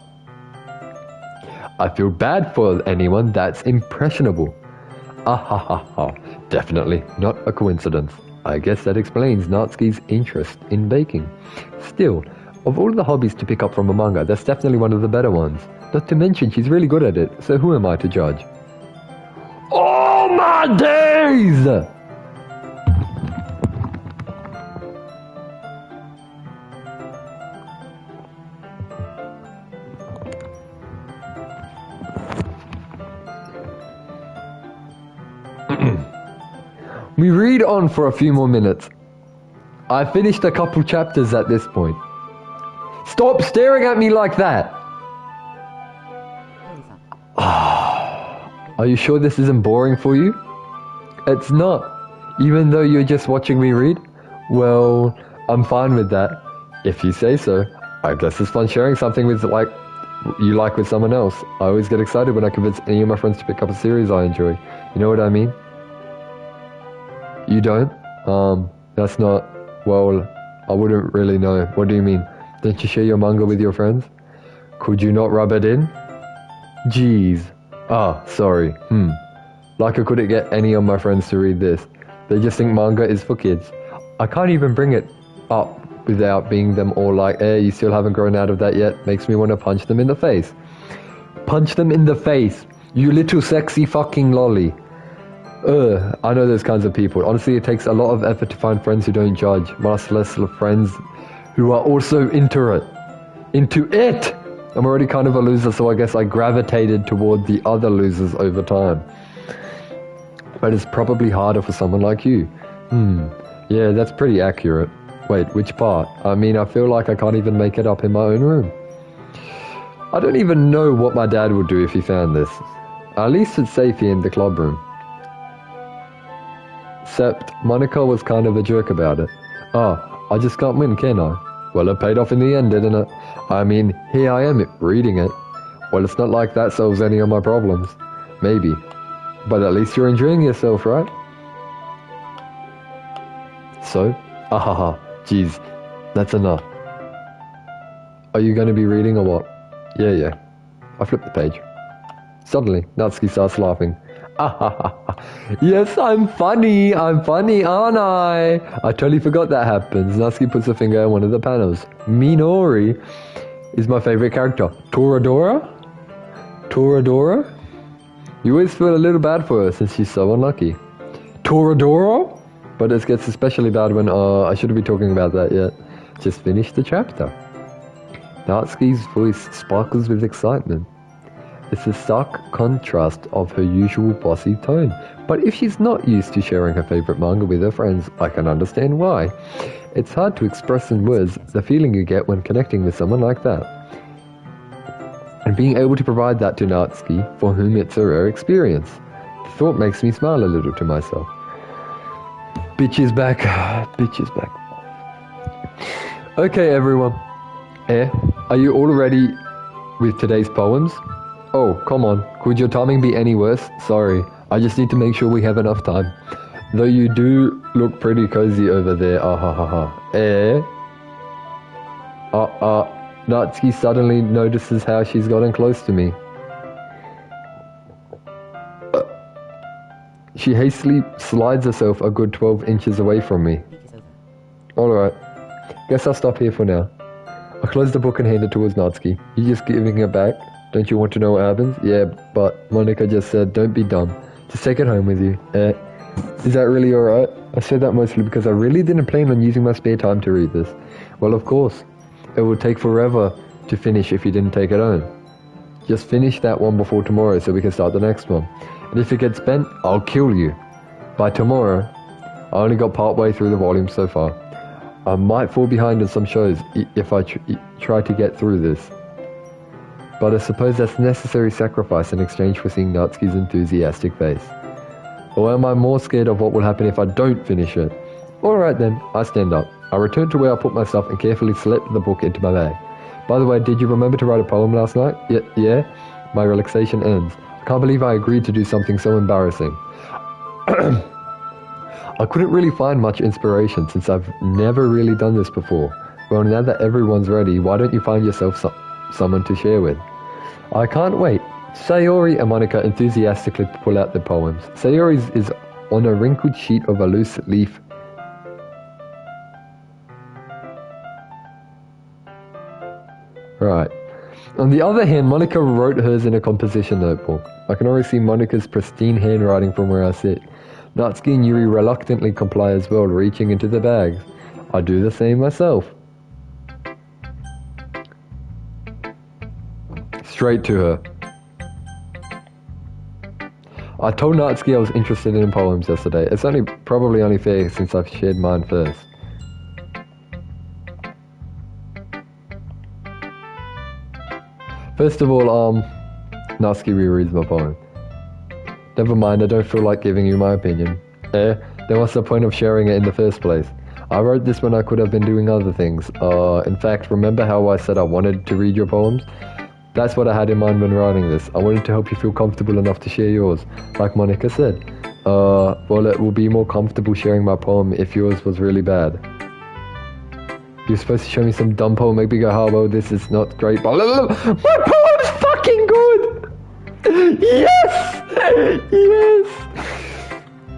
I feel bad for anyone that's impressionable. Ah. Definitely not a coincidence. I guess that explains Natsuki's interest in baking. Still, of all the hobbies to pick up from a manga, that's definitely one of the better ones. Not to mention she's really good at it, so who am I to judge? Oh my days! We read on for a few more minutes. I finished a couple chapters at this point. Stop staring at me like that! Are you sure this isn't boring for you? It's not. Even though you're just watching me read? Well, I'm fine with that. If you say so. I guess it's fun sharing something with you like with someone else. I always get excited when I convince any of my friends to pick up a series I enjoy. You know what I mean? You don't? That's not... Well, I wouldn't really know. What do you mean? Don't you share your manga with your friends? Could you not rub it in? Jeez. Ah, sorry. Like I couldn't get any of my friends to read this. They just think manga is for kids. I can't even bring it up without being them all like, you still haven't grown out of that yet. Makes me want to punch them in the face. Punch them in the face. You little sexy fucking lolly. I know those kinds of people. Honestly, it takes a lot of effort to find friends who don't judge. Much less friends who are also into it. Into it! I'm already kind of a loser, so I guess I gravitated toward the other losers over time. But it's probably harder for someone like you. Yeah, that's pretty accurate. Wait, which part? I mean, I feel like I can't even make it up in my own room. I don't even know what my dad would do if he found this. At least it's safe here in the club room. Except, Monica was kind of a jerk about it. I just can't win, can I? Well, it paid off in the end, didn't it? I mean, here I am, reading it. Well, it's not like that solves any of my problems. Maybe. But at least you're enjoying yourself, right? So? Jeez. That's enough. Are you going to be reading or what? Yeah. I flipped the page. Suddenly, Natsuki starts laughing. Yes, I'm funny, aren't I? I totally forgot that happens. Natsuki puts a finger on one of the panels. Minori is my favorite character. Toradora? You always feel a little bad for her since she's so unlucky. Toradora? But it gets especially bad when, I shouldn't be talking about that yet. Just finished the chapter. Natsuki's voice sparkles with excitement. It's a stark contrast of her usual bossy tone. But if she's not used to sharing her favorite manga with her friends, I can understand why. It's hard to express in words the feeling you get when connecting with someone like that. And being able to provide that to Natsuki, for whom it's a rare experience. The thought makes me smile a little to myself. Bitch is back. Okay, everyone. Are you all ready with today's poems? Oh, come on. Could your timing be any worse? Sorry. I just need to make sure we have enough time. Though you do look pretty cozy over there. Natsuki suddenly notices how she's gotten close to me. She hastily slides herself a good 12 inches away from me. Peak is over. Alright, guess I'll stop here for now. I close the book and hand it towards Natsuki. You just giving it back? Don't you want to know what happens? Yeah, but Monica just said, don't be dumb. Just take it home with you. Is that really alright? I said that mostly because I really didn't plan on using my spare time to read this. Well, of course. It would take forever to finish if you didn't take it home. Just finish that one before tomorrow so we can start the next one. And if it gets bent, I'll kill you. By tomorrow, I only got part way through the volume so far. I might fall behind in some shows if I try to get through this. But I suppose that's a necessary sacrifice in exchange for seeing Natsuki's enthusiastic face. Or am I more scared of what will happen if I don't finish it? Alright then, I stand up. I return to where I put my stuff and carefully slip the book into my bag. By the way, did you remember to write a poem last night? Yeah? My relaxation ends. I can't believe I agreed to do something so embarrassing. I couldn't really find much inspiration since I've never really done this before. Well, now that everyone's ready, why don't you find yourself someone to share with? I can't wait. Sayori and Monica enthusiastically pull out their poems. Sayori's is on a wrinkled sheet of a loose leaf. Right. On the other hand, Monica wrote hers in a composition notebook. I can already see Monica's pristine handwriting from where I sit. Natsuki and Yuri reluctantly comply as well, reaching into the bags. I do the same myself. Straight to her. I told Natsuki I was interested in poems yesterday. It's probably only fair since I've shared mine first. First of all, Natsuki rereads my poem. Never mind, I don't feel like giving you my opinion. Then what's the point of sharing it in the first place? I wrote this when I could have been doing other things. In fact, remember how I said I wanted to read your poems? That's what I had in mind when writing this. I wanted to help you feel comfortable enough to share yours, like Monica said. Well, it will be more comfortable sharing my poem if yours was really bad. You're supposed to show me some dumb poem, make me go, oh, well, this is not great. Blah, blah, blah. My poem's fucking good! Yes! Yes!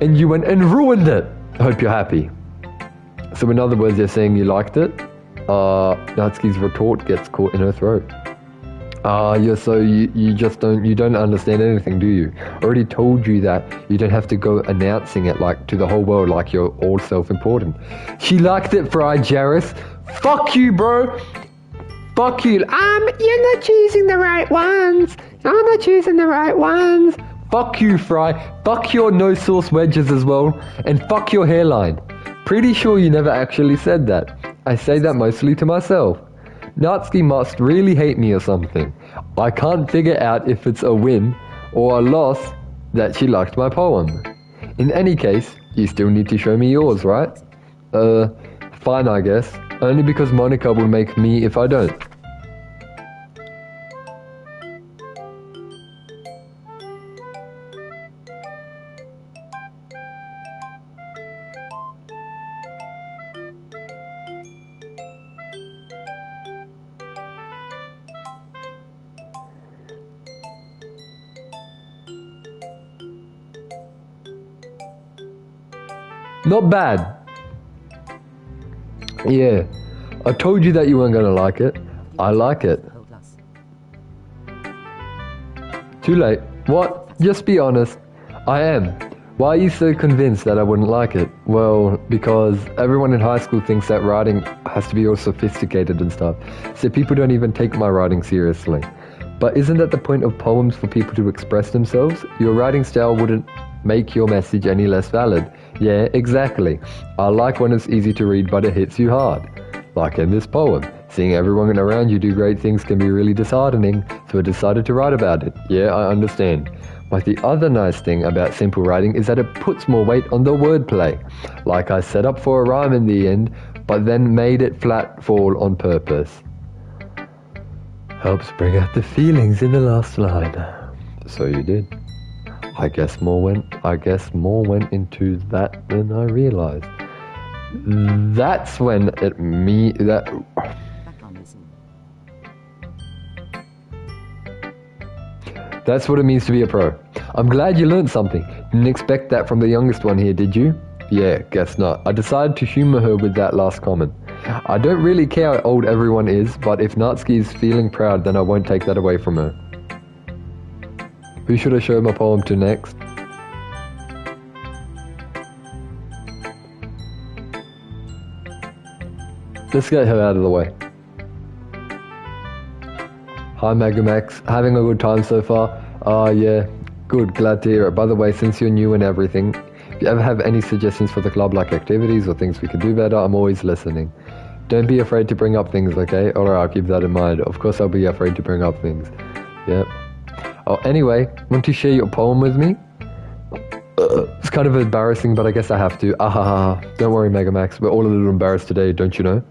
And you went and ruined it. I hope you're happy. So in other words, you're saying you liked it? Natsuki's retort gets caught in her throat. You don't understand anything, do you? I already told you that you don't have to go announcing it like to the whole world like you're all self-important. She liked it, Fry Jarris. Fuck you, bro. Fuck you. You're not choosing the right ones. I'm not choosing the right ones. Fuck you, Fry. Fuck your no-sauce wedges as well. And fuck your hairline. Pretty sure you never actually said that. I say that mostly to myself. Natsuki must really hate me or something. I can't figure out if it's a win or a loss that she liked my poem. In any case, you still need to show me yours, right? Fine, I guess. Only because Monica will make me if I don't. Not bad. Yeah, I told you that you weren't gonna like it. I like it. Whole class. Too late. What? Just be honest. I am. Why are you so convinced that I wouldn't like it? Well, because everyone in high school thinks that writing has to be all sophisticated and stuff. So people don't even take my writing seriously. But isn't that the point of poems, for people to express themselves? Your writing style wouldn't make your message any less valid. Yeah, exactly. I like when it's easy to read but it hits you hard. Like in this poem. Seeing everyone around you do great things can be really disheartening, so I decided to write about it. Yeah, I understand. But the other nice thing about simple writing is that it puts more weight on the wordplay. Like I set up for a rhyme in the end, but then made it flat fall on purpose. Helps bring out the feelings in the last line. So you did. I guess more went into that than I realized. That's when Back on listen. That's what it means to be a pro. I'm glad you learned something. Didn't expect that from the youngest one here, did you? Yeah, guess not. I decided to humor her with that last comment. I don't really care how old everyone is, but if Natsuki is feeling proud, then I won't take that away from her. Who should I show my poem to next? Let's get her out of the way. Hi Megamax, having a good time so far? Yeah, good, glad to hear it. By the way, since you're new and everything, if you ever have any suggestions for the club, like activities or things we could do better, I'm always listening. Don't be afraid to bring up things, okay? Alright, I'll keep that in mind. Of course I'll be afraid to bring up things. Yep. Oh, anyway, want to share your poem with me? It's kind of embarrassing, but I guess I have to. Don't worry, Megamax, we're all a little embarrassed today, don't you know?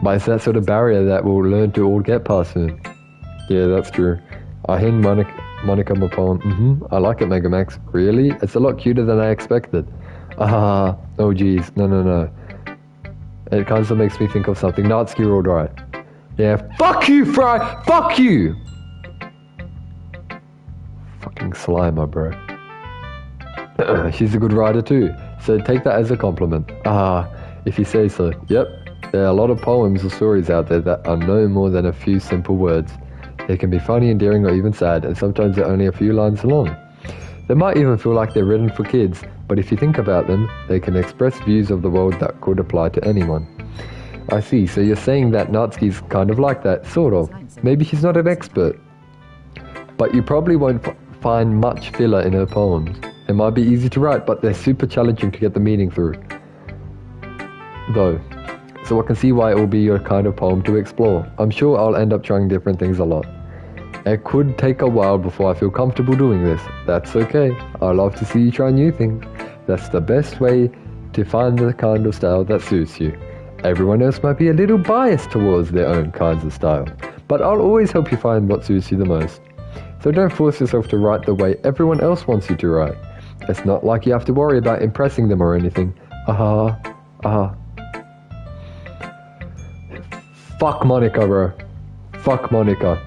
But it's that sort of barrier that we'll learn to all get past soon. Yeah, that's true. I hand Monica my poem. I like it, Megamax. Really? It's a lot cuter than I expected. Oh geez, no. It kind of makes me think of something. Natsuki rolled right. Yeah, fuck you, Fry! Fuck you! Fucking Slimer, bro. She's a good writer too, so take that as a compliment. If you say so. Yep, there are a lot of poems or stories out there that are no more than a few simple words. They can be funny, endearing, or even sad, and sometimes they're only a few lines long. They might even feel like they're written for kids, but if you think about them, they can express views of the world that could apply to anyone. I see, so you're saying that Natsuki's kind of like that, sort of. Maybe she's not an expert. But you probably won't find much filler in her poems. They might be easy to write, but they're super challenging to get the meaning through. Though. So I can see why it will be your kind of poem to explore. I'm sure I'll end up trying different things a lot. It could take a while before I feel comfortable doing this. That's okay. I love to see you try new things. That's the best way to find the kind of style that suits you. Everyone else might be a little biased towards their own kinds of style, but I'll always help you find what suits you the most. So don't force yourself to write the way everyone else wants you to write. It's not like you have to worry about impressing them or anything. Fuck Monica, bro. Fuck Monica.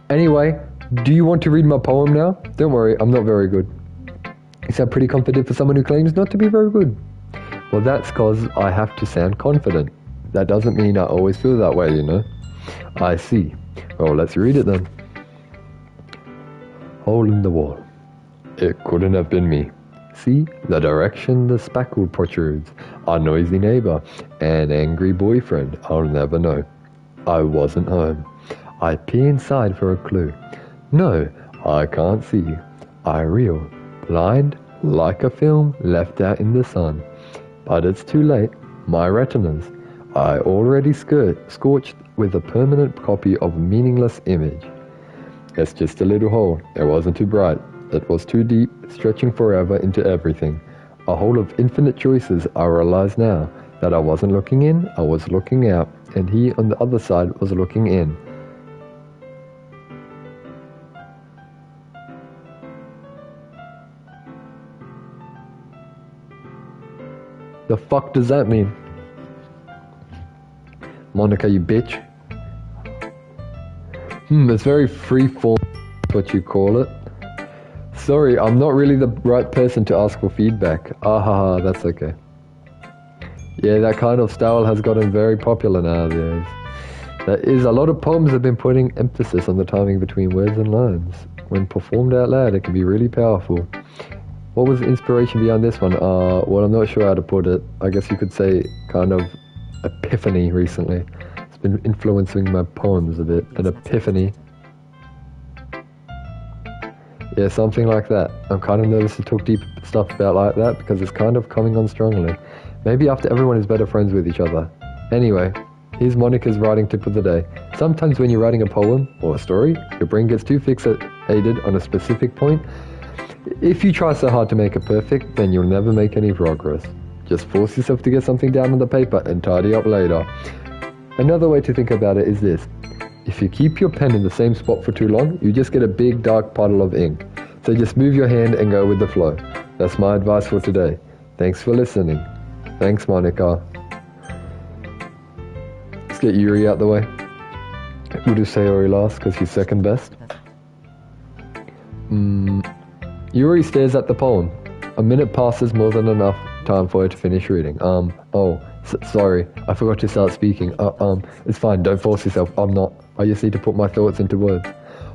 Anyway, do you want to read my poem now? Don't worry, I'm not very good. You sound pretty confident for someone who claims not to be very good. Well, that's cause I have to sound confident. That doesn't mean I always feel that way, you know. I see. Well, let's read it then. Hole in the wall. It couldn't have been me. See, the direction the spackle protrudes. A noisy neighbor. An angry boyfriend. I'll never know. I wasn't home. I peer inside for a clue. No, I can't see. I reel. Blind, like a film left out in the sun. But it's too late. My retinas. I already scorched with a permanent copy of a meaningless image. It's just a little hole. It wasn't too bright. It was too deep, stretching forever into everything. A hole of infinite choices. I realize now that I wasn't looking in, I was looking out, and he on the other side was looking in. The fuck does that mean? Monica, you bitch. It's very freeform, what you call it. Sorry, I'm not really the right person to ask for feedback. That's okay. Yeah, that kind of style has gotten very popular nowadays. There is a lot of poems have been putting emphasis on the timing between words and lines. When performed out loud, it can be really powerful. What was the inspiration behind this one? Well, I'm not sure how to put it. I guess you could say kind of epiphany recently. It's been influencing my poems a bit. An epiphany. Yeah, something like that. I'm kind of nervous to talk deep stuff about like that because it's kind of coming on strongly. Maybe after everyone is better friends with each other. Anyway, here's Monica's writing tip of the day. Sometimes when you're writing a poem or a story, your brain gets too fixated on a specific point. If you try so hard to make it perfect, then you'll never make any progress. Just force yourself to get something down on the paper and tidy up later. Another way to think about it is this. If you keep your pen in the same spot for too long, you just get a big dark puddle of ink. So just move your hand and go with the flow. That's my advice for today. Thanks for listening. Thanks, Monica. Let's get Yuri out the way. We'll do Sayori last because he's second best. Yuri stares at the poem. A minute passes, more than enough time for her to finish reading. Sorry, I forgot to start speaking. It's fine, don't force yourself. I'm not. I just need to put my thoughts into words.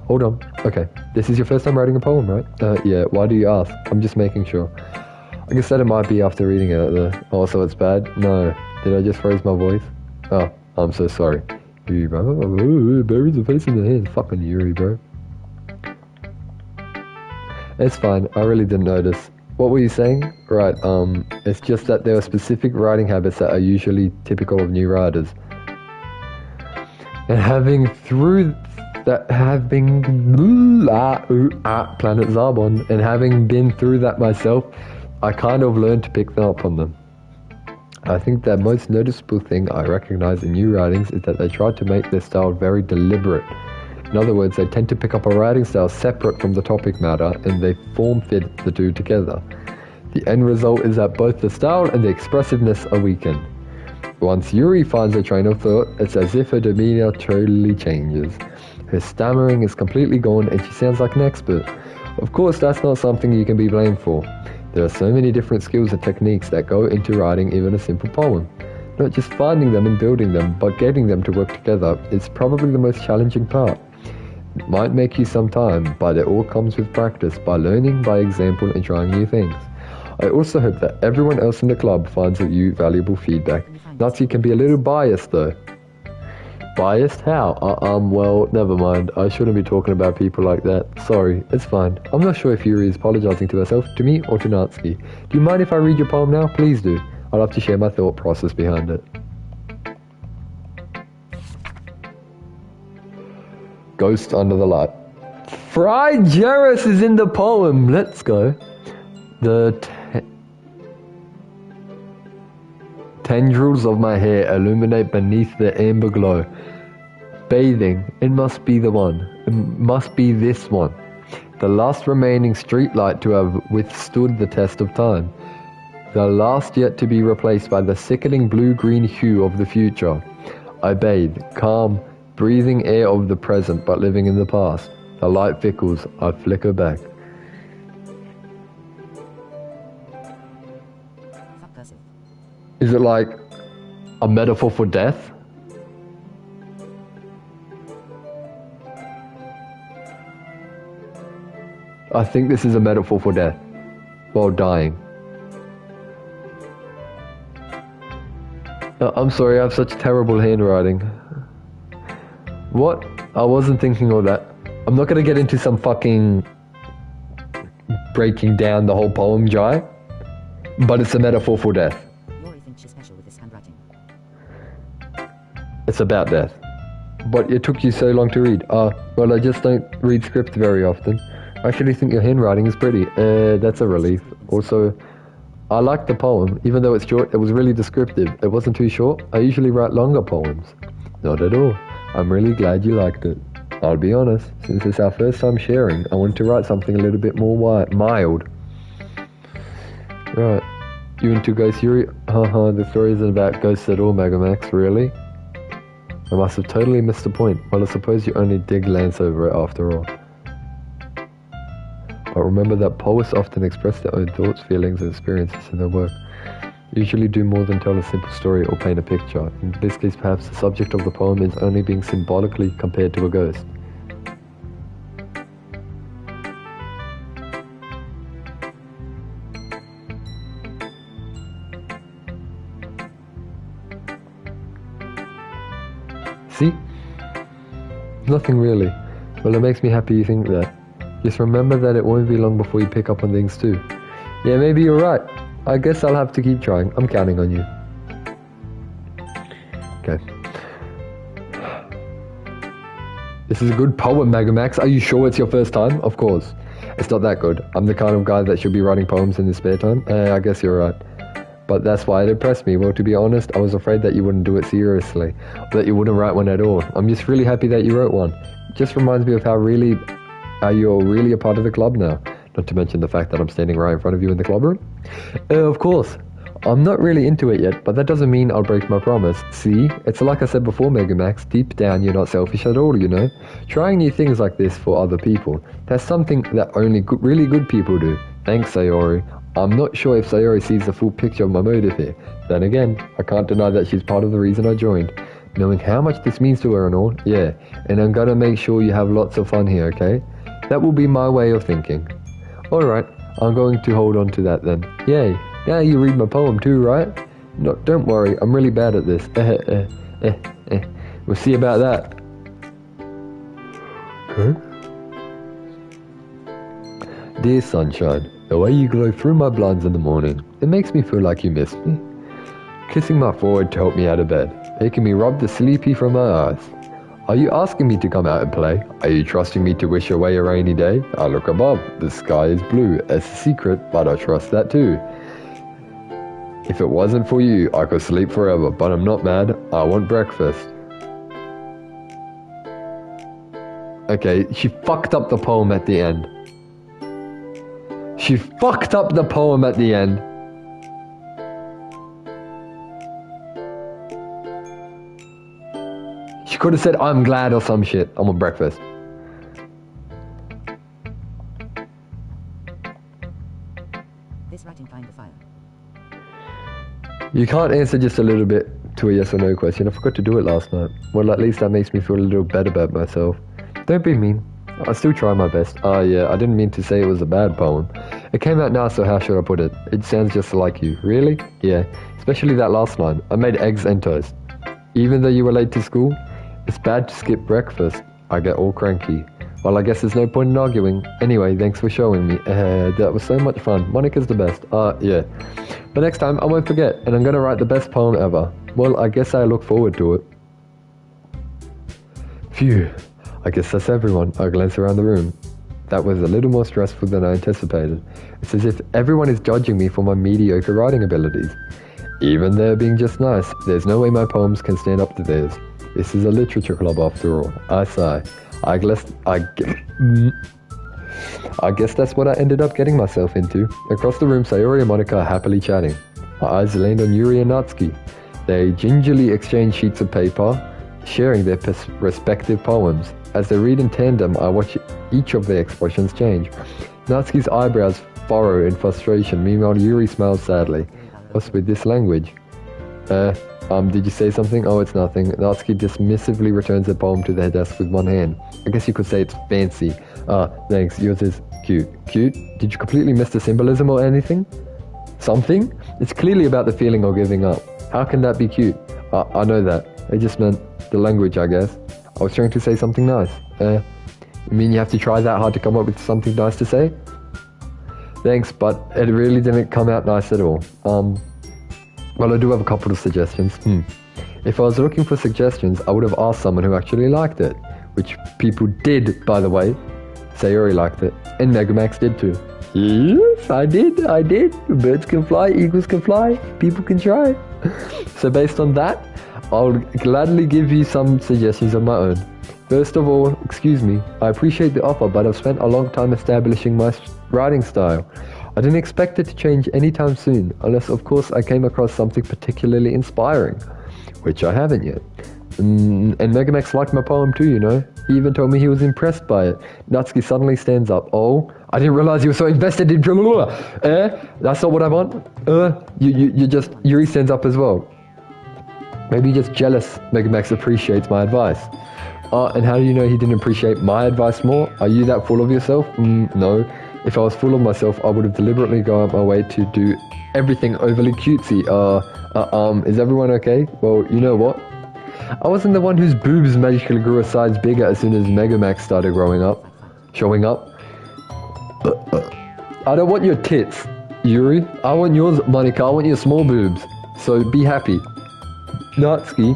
Hold on. Okay, this is your first time writing a poem, right? Yeah, why do you ask? I'm just making sure. I guess that it might be after reading it. Oh, so it's bad? No. Did I just freeze my voice? Oh, I'm so sorry. Yuri, bro. Buries the face in the hand. Fucking Yuri, bro. It's fine, I really didn't notice. What were you saying? Right, it's just that there are specific writing habits that are usually typical of new writers. And Planet Zarbon, and having been through that myself, I kind of learned to pick them up on them. I think the most noticeable thing I recognize in new writings is that they try to make their style very deliberate. In other words, they tend to pick up a writing style separate from the topic matter, and they form-fit the two together. The end result is that both the style and the expressiveness are weakened. Once Yuri finds a train of thought, it's as if her demeanor totally changes. Her stammering is completely gone and she sounds like an expert. Of course, that's not something you can be blamed for. There are so many different skills and techniques that go into writing even a simple poem. Not just finding them and building them, but getting them to work together is probably the most challenging part. It might make you some time, but it all comes with practice, by learning by example and trying new things. I also hope that everyone else in the club finds you valuable feedback. Natsu can be a little biased though. Biased? How? Well, never mind. I shouldn't be talking about people like that. Sorry, it's fine. I'm not sure if Yuri is apologizing to herself, to me, or to Natsuki. Do you mind if I read your poem now? Please do. I'd love to share my thought process behind it. Ghost Under the Light. Fried Jerris is in the poem. Let's go. The tendrils of my hair illuminate beneath the amber glow. Bathing, it must be the one. It must be this one. The last remaining streetlight to have withstood the test of time. The last yet to be replaced by the sickening blue-green hue of the future. I bathe, calm, breathing air of the present but living in the past. The light fickles, I flicker back. Subversive. Is it like a metaphor for death? I think this is a metaphor for death. Well, dying. I'm sorry, I have such terrible handwriting. What? I wasn't thinking all that. I'm not gonna get into some fucking breaking down the whole poem, Jai. But it's a metaphor for death. Yuri thinks she's special with this handwriting. It's about death. But it took you so long to read. Well, I just don't read script very often. I actually think your handwriting is pretty. That's a relief. Also, I liked the poem. Even though it's short, it was really descriptive. It wasn't too short. I usually write longer poems. Not at all. I'm really glad you liked it. I'll be honest, since it's our first time sharing, I wanted to write something a little bit more mild. Right. You into Ghost Yuri? The story isn't about ghosts at all, Megamax, really? I must have totally missed the point. Well, I suppose you only did glance over it after all. But remember that poets often express their own thoughts, feelings, and experiences in their work. Usually do more than tell a simple story or paint a picture. In this case, perhaps the subject of the poem is only being symbolically compared to a ghost. See? Nothing really. Well, it makes me happy you think that. Just remember that it won't be long before you pick up on things too. Yeah, maybe you're right. I guess I'll have to keep trying. I'm counting on you. Okay. This is a good poem, Megamax. Are you sure it's your first time? Of course. It's not that good. I'm the kind of guy that should be writing poems in his spare time. I guess you're right. But that's why it impressed me. Well, to be honest, I was afraid that you wouldn't do it seriously. That you wouldn't write one at all. I'm just really happy that you wrote one. It just reminds me of how you're really a part of the club now. Not to mention the fact that I'm standing right in front of you in the club room. Of course. I'm not really into it yet, but that doesn't mean I'll break my promise. See? It's like I said before, Megamax, deep down you're not selfish at all, you know? Trying new things like this for other people, that's something that only really good people do. Thanks, Sayori. I'm not sure if Sayori sees the full picture of my motive here. Then again, I can't deny that she's part of the reason I joined. Knowing how much this means to her and all, yeah, and I'm gonna make sure you have lots of fun here, okay? That will be my way of thinking. Alright, I'm going to hold on to that then. Yay. Now you read my poem too, right? No, don't worry, I'm really bad at this. We'll see about that. Huh? Dear sunshine, the way you glow through my blinds in the morning, it makes me feel like you missed me. Kissing my forehead to help me out of bed, making me rub the sleepy from my eyes. Are you asking me to come out and play? Are you trusting me to wish away a rainy day? I look above, the sky is blue, it's a secret, but I trust that too. If it wasn't for you, I could sleep forever, but I'm not mad. I want breakfast. Okay, she fucked up the poem at the end. She fucked up the poem at the end. She could have said, I'm glad or some shit. I want breakfast. This writing kind of fire. You can't answer just a little bit to a yes or no question. I forgot to do it last night. Well, at least that makes me feel a little better about myself. Don't be mean. I still try my best. Yeah, I didn't mean to say it was a bad poem. It came out now, so how should I put it? It sounds just like you. Really? Yeah, especially that last line. I made eggs and toast. Even though you were late to school, it's bad to skip breakfast. I get all cranky. Well, I guess there's no point in arguing. Anyway, thanks for showing me. That was so much fun. Monica's the best. Yeah. But next time, I won't forget, and I'm going to write the best poem ever. Well, I guess I look forward to it. Phew. I guess that's everyone. I glance around the room. That was a little more stressful than I anticipated. It's as if everyone is judging me for my mediocre writing abilities. Even they're being just nice. There's no way my poems can stand up to theirs. This is a literature club after all. I sigh. I guess that's what I ended up getting myself into. Across the room, Sayori and Monica are happily chatting. My eyes land on Yuri and Natsuki. They gingerly exchange sheets of paper, sharing their respective poems. As they read in tandem, I watch each of their expressions change. Natsuki's eyebrows furrow in frustration, meanwhile Yuri smiles sadly. What's with this language? Did you say something? Oh, it's nothing. Natsuki dismissively returns the poem to their desk with one hand. I guess you could say it's fancy. Thanks. Yours is cute. Cute? Did you completely miss the symbolism or anything? Something? It's clearly about the feeling or giving up. How can that be cute? I know that. I just meant the language, I guess. I was trying to say something nice. You mean you have to try that hard to come up with something nice to say? Thanks, but it really didn't come out nice at all. Well, I do have a couple of suggestions. If I was looking for suggestions, I would have asked someone who actually liked it. Which people did, by the way. Sayori liked it. And Megamax did too. Yes, I did. Birds can fly, eagles can fly, people can try. So based on that, I'll gladly give you some suggestions of my own. First of all, excuse me, I appreciate the offer, but I've spent a long time establishing my writing style. I didn't expect it to change anytime soon, unless of course I came across something particularly inspiring, which I haven't yet. And Megamax liked my poem too, you know. He even told me he was impressed by it. Natsuki suddenly stands up. Oh, I didn't realize you were so invested in that's not what I want. Yuri stands up as well. Maybe you're just jealous Megamax appreciates my advice. And how do you know he didn't appreciate my advice more? Are you that full of yourself? No. If I was full of myself, I would have deliberately gone out my way to do everything overly cutesy. Is everyone okay? Well, you know what? I wasn't the one whose boobs magically grew a size bigger as soon as Megamax started showing up. I don't want your tits, Yuri. I want yours, Monica. I want your small boobs. So be happy. Natsuki,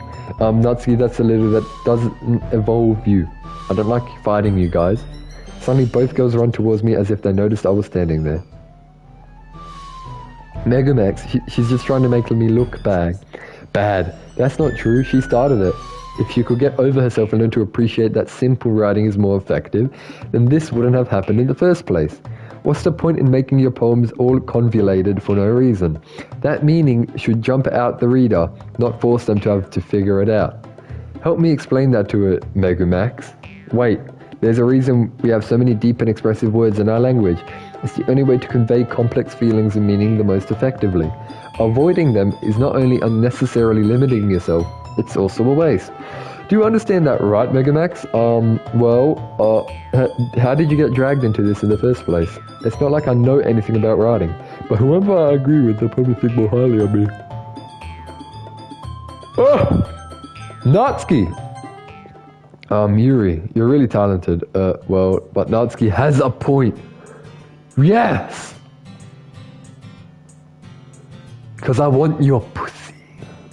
that's a little that doesn't involve you. I don't like fighting you guys. Suddenly both girls run towards me as if they noticed I was standing there. Megamax, she's just trying to make me look bad. Bad. That's not true. She started it. If she could get over herself and learn to appreciate that simple writing is more effective, then this wouldn't have happened in the first place. What's the point in making your poems all convoluted for no reason? That meaning should jump out the reader, not force them to have to figure it out. Help me explain that to it, Megumax. Wait, there's a reason we have so many deep and expressive words in our language. It's the only way to convey complex feelings and meaning the most effectively. Avoiding them is not only unnecessarily limiting yourself, it's also a waste. Do you understand that, right, Megamax? How did you get dragged into this in the first place? It's not like I know anything about writing, but whoever I agree with, they'll probably think more highly of me. Oh! Natsuki! Yuri, you're really talented. But Natsuki has a point. Yes! Because I want your pussy.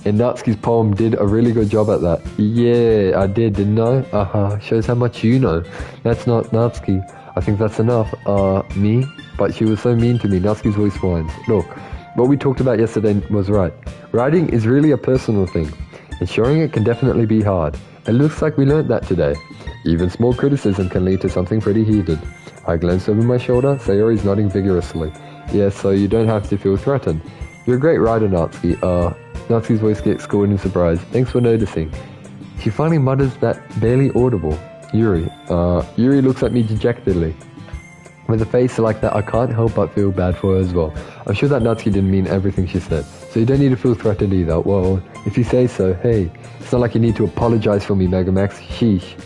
And Natsuki's poem did a really good job at that. Yeah, I did, didn't I? Shows how much you know. That's not Natsuki. I think that's enough. Me? But she was so mean to me. Natsuki's voice whines. Look, what we talked about yesterday was right. Writing is really a personal thing. And showing it can definitely be hard. It looks like we learned that today. Even small criticism can lead to something pretty heated. I glanced over my shoulder. Sayori's nodding vigorously. Yeah, so you don't have to feel threatened. You're a great writer, Natsuki. Natsuki's voice gets cool in surprise. Thanks for noticing. She finally mutters that barely audible. Yuri. Yuri looks at me dejectedly. With a face like that, I can't help but feel bad for her as well. I'm sure that Natsuki didn't mean everything she said, so you don't need to feel threatened either. Well, if you say so, hey, it's not like you need to apologize for me, Megamax. Sheesh.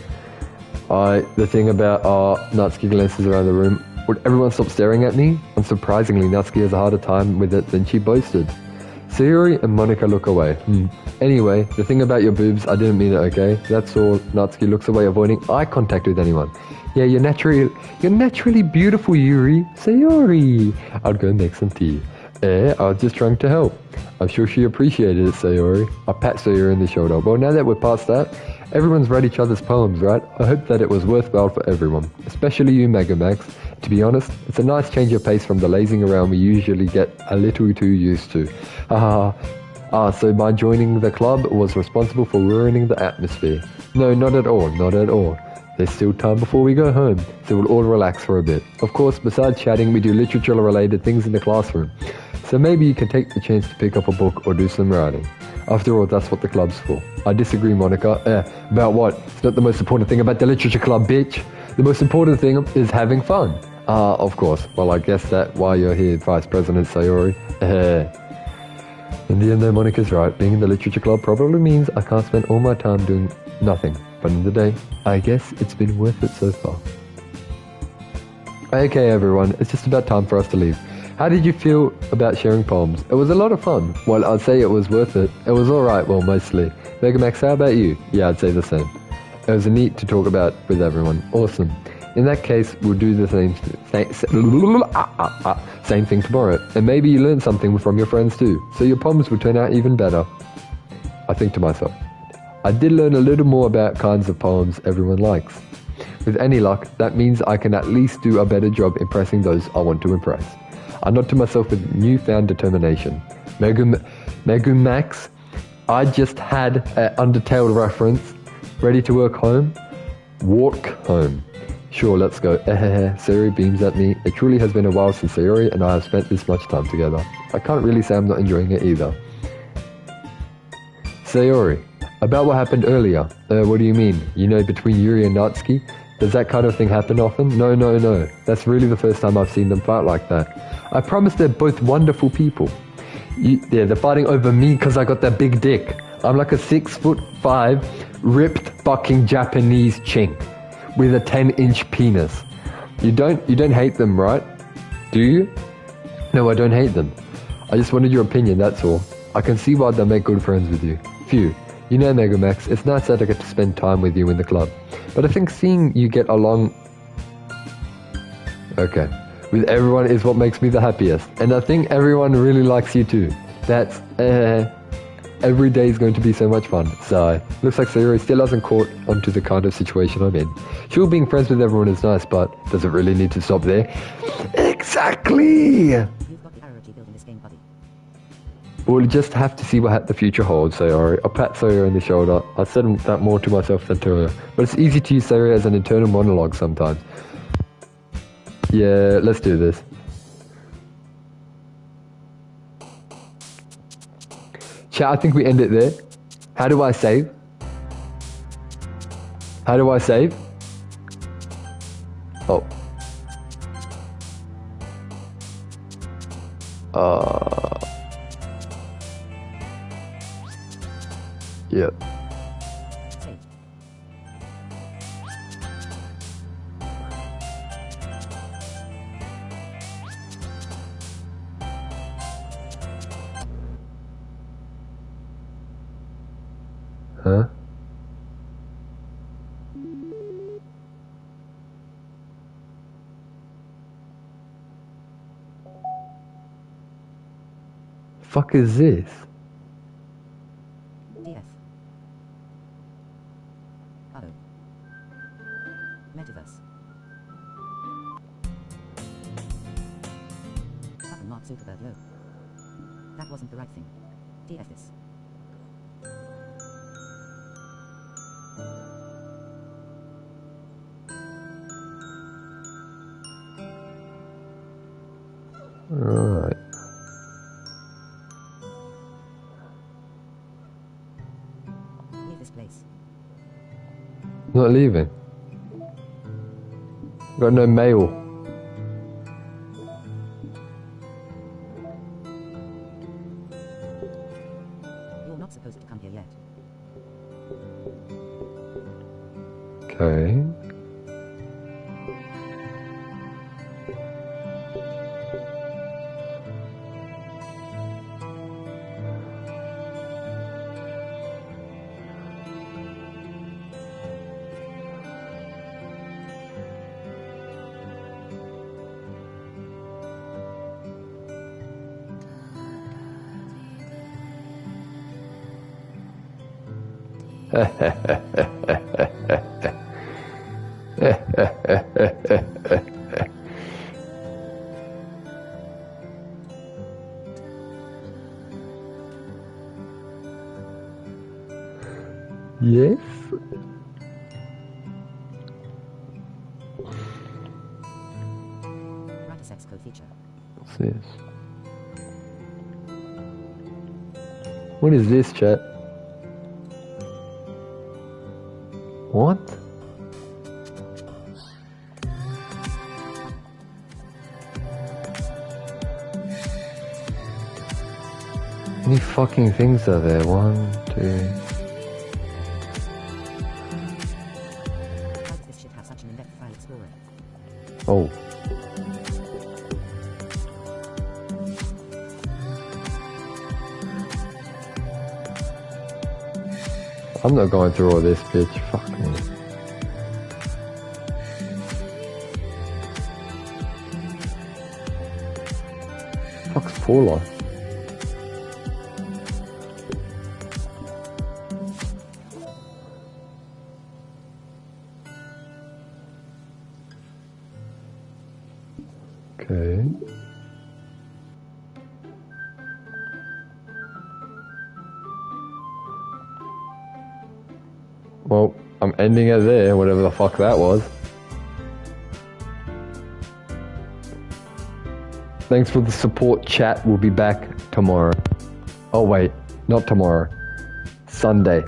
The thing about, Natsuki glances around the room. Would everyone stop staring at me? Unsurprisingly, Natsuki has a harder time with it than she boasted. Sayori and Monica look away. Anyway, the thing about your boobs, I didn't mean it, okay? That's all. Natsuki looks away, avoiding eye contact with anyone. Yeah, you're naturally beautiful, Yuri. Sayori. I'll go make some tea. I was just trying to help. I'm sure she appreciated it, Sayori. I pat Sayori in the shoulder. Well, now that we're past that, everyone's read each other's poems, right? I hope that it was worthwhile for everyone, especially you, Megamax. To be honest, it's a nice change of pace from the lazing around we usually get a little too used to. So my joining the club was responsible for ruining the atmosphere. No, not at all, not at all. There's still time before we go home, so we'll all relax for a bit. Of course, besides chatting, we do literature-related things in the classroom. So maybe you can take the chance to pick up a book or do some writing. After all, that's what the club's for. I disagree, Monica. About what? It's not the most important thing about the literature club, bitch. The most important thing is having fun. Of course. Well, I guess that's why you're here, Vice President Sayori. In the end, though, Monica's right. Being in the literature club probably means I can't spend all my time doing nothing. But in the day, I guess it's been worth it so far. Okay, everyone. It's just about time for us to leave. How did you feel about sharing poems? It was a lot of fun. Well, I'd say it was worth it. It was alright, well, mostly. Megamax, how about you? Yeah, I'd say the same. It was neat to talk about with everyone. Awesome. In that case, we'll do the same thing tomorrow. And maybe you learned something from your friends too, so your poems will turn out even better. I think to myself. I did learn a little more about kinds of poems everyone likes. With any luck, that means I can at least do a better job impressing those I want to impress. I nod to myself with newfound determination. Megumax, I just had an Undertale reference. Ready to walk home? Sure, let's go. Sayori beams at me. It truly has been a while since Sayori and I have spent this much time together. I can't really say I'm not enjoying it either. Sayori, about what happened earlier. What do you mean? You know, between Yuri and Natsuki? Does that kind of thing happen often? No. That's really the first time I've seen them fight like that. I promise they're both wonderful people. They're fighting over me because I got that big dick. I'm like a 6'5", ripped fucking Japanese chink with a 10-inch penis. You don't hate them, right? Do you? No, I don't hate them. I just wanted your opinion, that's all. I can see why they'll make good friends with you. Phew. You know, Megamax, it's nice that I get to spend time with you in the club. But I think seeing you get along... Okay. With everyone is what makes me the happiest. And I think everyone really likes you too. That's... Every day is going to be so much fun. Sigh. Looks like Sayori still hasn't caught onto the kind of situation I'm in. Sure, being friends with everyone is nice, but does it really need to stop there? Exactly! You've got the arrow built in this game, buddy. We'll just have to see what the future holds, Sayori. I pat Sayori on the shoulder. I said that more to myself than to her. But it's easy to use Sayori as an internal monologue sometimes. Yeah, let's do this. Chat, I think we end it there. How do I save? How do I save? Oh. Yep. Save. Huh? Fuck is this? DF. Uh-oh. Metaverse. Fucking Mark Zuckerberg, yo. That wasn't the right thing. DF this. Alright. Leave this place. Not leaving. Got no mail. You're not supposed to come here yet. Okay. Yes. Write a sex code feature. What's this? What is this, chat? What? How many fucking things are there? 1, 2. Why does this shit have such an in-depth file explorer? Oh. I'm not going through all this, bitch. Fuck me. Fuck's Paula? Okay. Well, I'm ending it there, whatever the fuck that was. Thanks for the support, chat. We'll be back tomorrow. Oh wait, not tomorrow. Sunday.